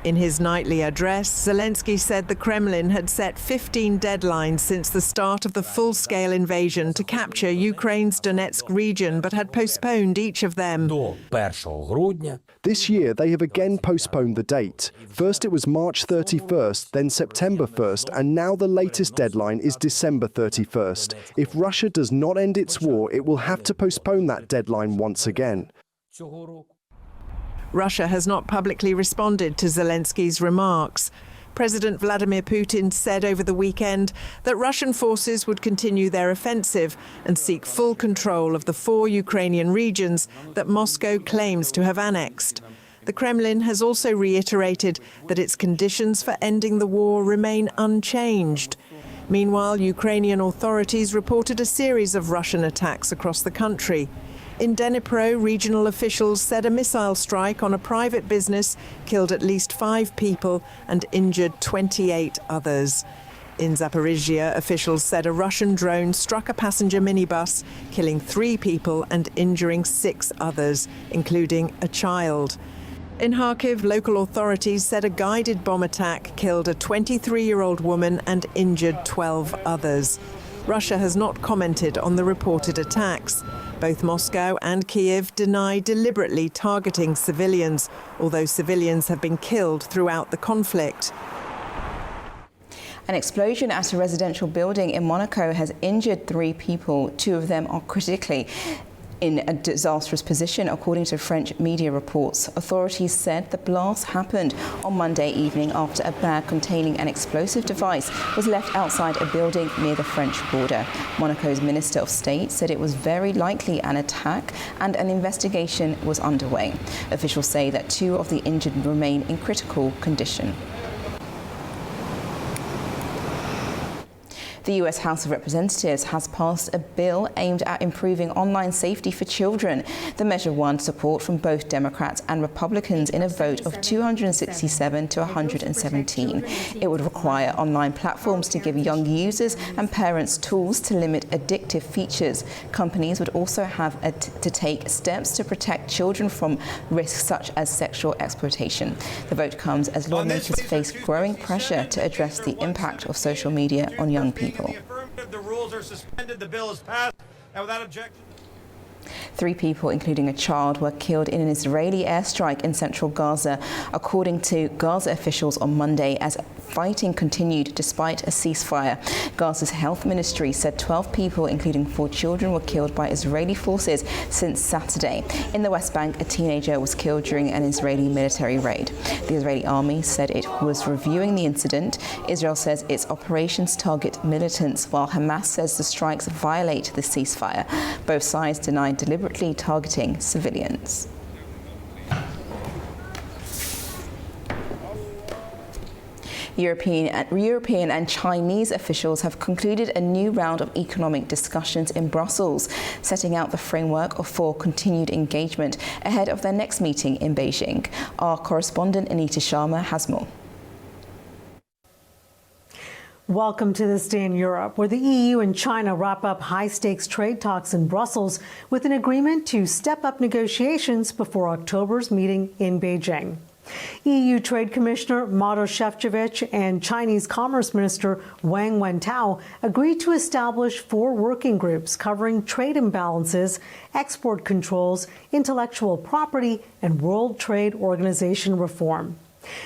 In his nightly address, Zelenskyy said the Kremlin had set 15 deadlines since the start of the full-scale invasion to capture Ukraine's Donetsk region, but had postponed each of them. This year, they have again postponed the date. First it was March 31st, then September 1st, and now the latest deadline is December 31st. If Russia does not end its war, it will have to postpone that deadline once again. Russia has not publicly responded to Zelenskyy's remarks. President Vladimir Putin said over the weekend that Russian forces would continue their offensive and seek full control of the 4 Ukrainian regions that Moscow claims to have annexed. The Kremlin has also reiterated that its conditions for ending the war remain unchanged. Meanwhile, Ukrainian authorities reported a series of Russian attacks across the country. In Dnipro, regional officials said a missile strike on a private business killed at least 5 people and injured 28 others. In Zaporizhia, officials said a Russian drone struck a passenger minibus, killing 3 people and injuring 6 others, including a child. In Kharkiv, local authorities said a guided bomb attack killed a 23-year-old woman and injured 12 others. Russia has not commented on the reported attacks. Both Moscow and Kyiv deny deliberately targeting civilians, although civilians have been killed throughout the conflict. An explosion at a residential building in Monaco has injured 3 people. 2 of them are critically in a disastrous position, according to French media reports. Authorities said the blast happened on Monday evening after a bag containing an explosive device was left outside a building near the French border. Monaco's Minister of State said it was very likely an attack and an investigation was underway. Officials say that 2 of the injured remain in critical condition. The US House of Representatives has passed a bill aimed at improving online safety for children. The measure won support from both Democrats and Republicans in a vote of 267 to 117. It would require online platforms to give young users and parents tools to limit addictive features. Companies would also have to take steps to protect children from risks such as sexual exploitation. The vote comes as lawmakers face growing pressure to address the impact of social media on young people. The rules are suspended. The bill is passed, and without objection. 3 people, including a child, were killed in an Israeli airstrike in central Gaza, according to Gaza officials on Monday, as fighting continued despite a ceasefire. Gaza's health ministry said 12 people, including 4 children, were killed by Israeli forces since Saturday. In the West Bank, a teenager was killed during an Israeli military raid. The Israeli army said it was reviewing the incident. Israel says its operations target militants, while Hamas says the strikes violate the ceasefire. Both sides denied deliberately targeting civilians. European and Chinese officials have concluded a new round of economic discussions in Brussels, setting out the framework for continued engagement ahead of their next meeting in Beijing. Our correspondent Anita Sharma has more. Welcome to This Day in Europe, where the EU and China wrap up high-stakes trade talks in Brussels with an agreement to step up negotiations before October's meeting in Beijing. EU Trade Commissioner Maros Šefčovič and Chinese Commerce Minister Wang Wentao agreed to establish 4 working groups covering trade imbalances, export controls, intellectual property, and World Trade Organization reform.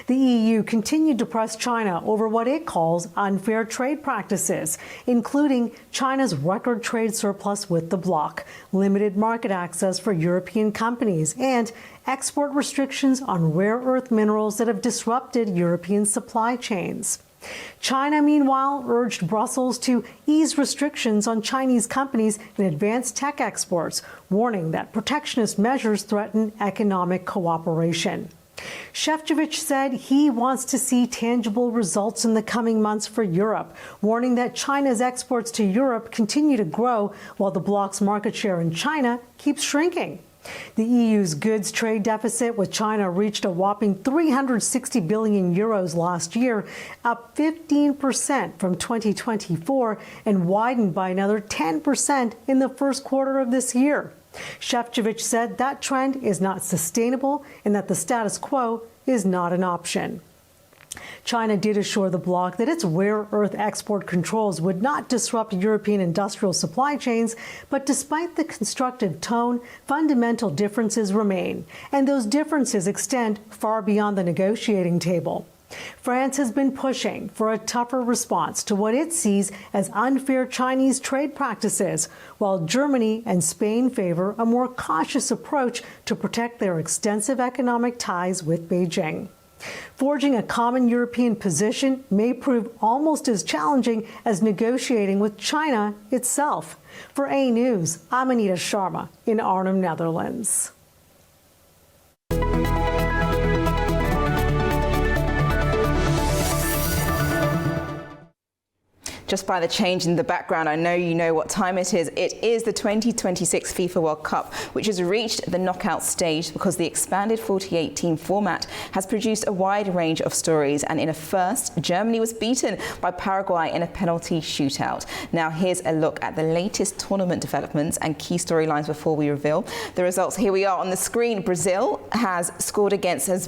The EU continued to press China over what it calls unfair trade practices, including China's record trade surplus with the bloc, limited market access for European companies, and export restrictions on rare earth minerals that have disrupted European supply chains. China, meanwhile, urged Brussels to ease restrictions on Chinese companies in advanced tech exports, warning that protectionist measures threaten economic cooperation. Šefčovič said he wants to see tangible results in the coming months for Europe, warning that China's exports to Europe continue to grow while the bloc's market share in China keeps shrinking. The EU's goods trade deficit with China reached a whopping 360 billion euros last year, up 15% from 2024 and widened by another 10% in the first quarter of this year. Šefčovič said that trend is not sustainable and that the status quo is not an option. China did assure the bloc that its rare earth export controls would not disrupt European industrial supply chains, but despite the constructive tone, fundamental differences remain, and those differences extend far beyond the negotiating table. France has been pushing for a tougher response to what it sees as unfair Chinese trade practices, while Germany and Spain favor a more cautious approach to protect their extensive economic ties with Beijing. Forging a common European position may prove almost as challenging as negotiating with China itself. For A News, I'm Anita Sharma in Arnhem, Netherlands. Just by the change in the background, I know you know what time it is. It is the 2026 FIFA World Cup, which has reached the knockout stage because the expanded 48-team format has produced a wide range of stories. And in a first, Germany was beaten by Paraguay in a penalty shootout. Now, here's a look at the latest tournament developments and key storylines before we reveal the results. Here we are on the screen. Brazil has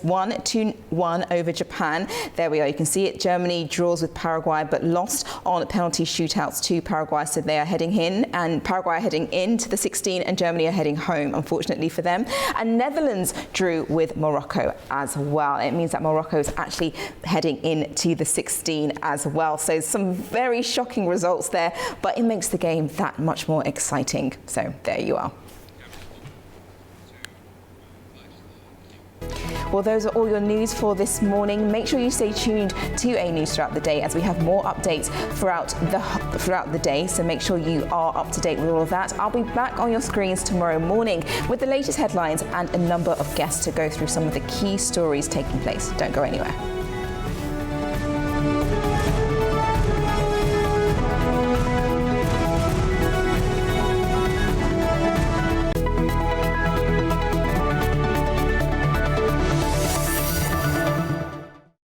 won 2-1 over Japan. There we are. You can see it. Germany draws with Paraguay, but lost on penalty shootouts to Paraguay, so they are heading in, and Paraguay are heading into the 16 and Germany are heading home, unfortunately for them. And Netherlands drew with Morocco as well. It means that Morocco is actually heading into the 16 as well. So some very shocking results there, but it makes the game that much more exciting. So there you are. Well, those are all your news for this morning. Make sure you stay tuned to A News throughout the day as we have more updates throughout the day. So make sure you are up to date with all of that. I'll be back on your screens tomorrow morning with the latest headlines and a number of guests to go through some of the key stories taking place. Don't go anywhere.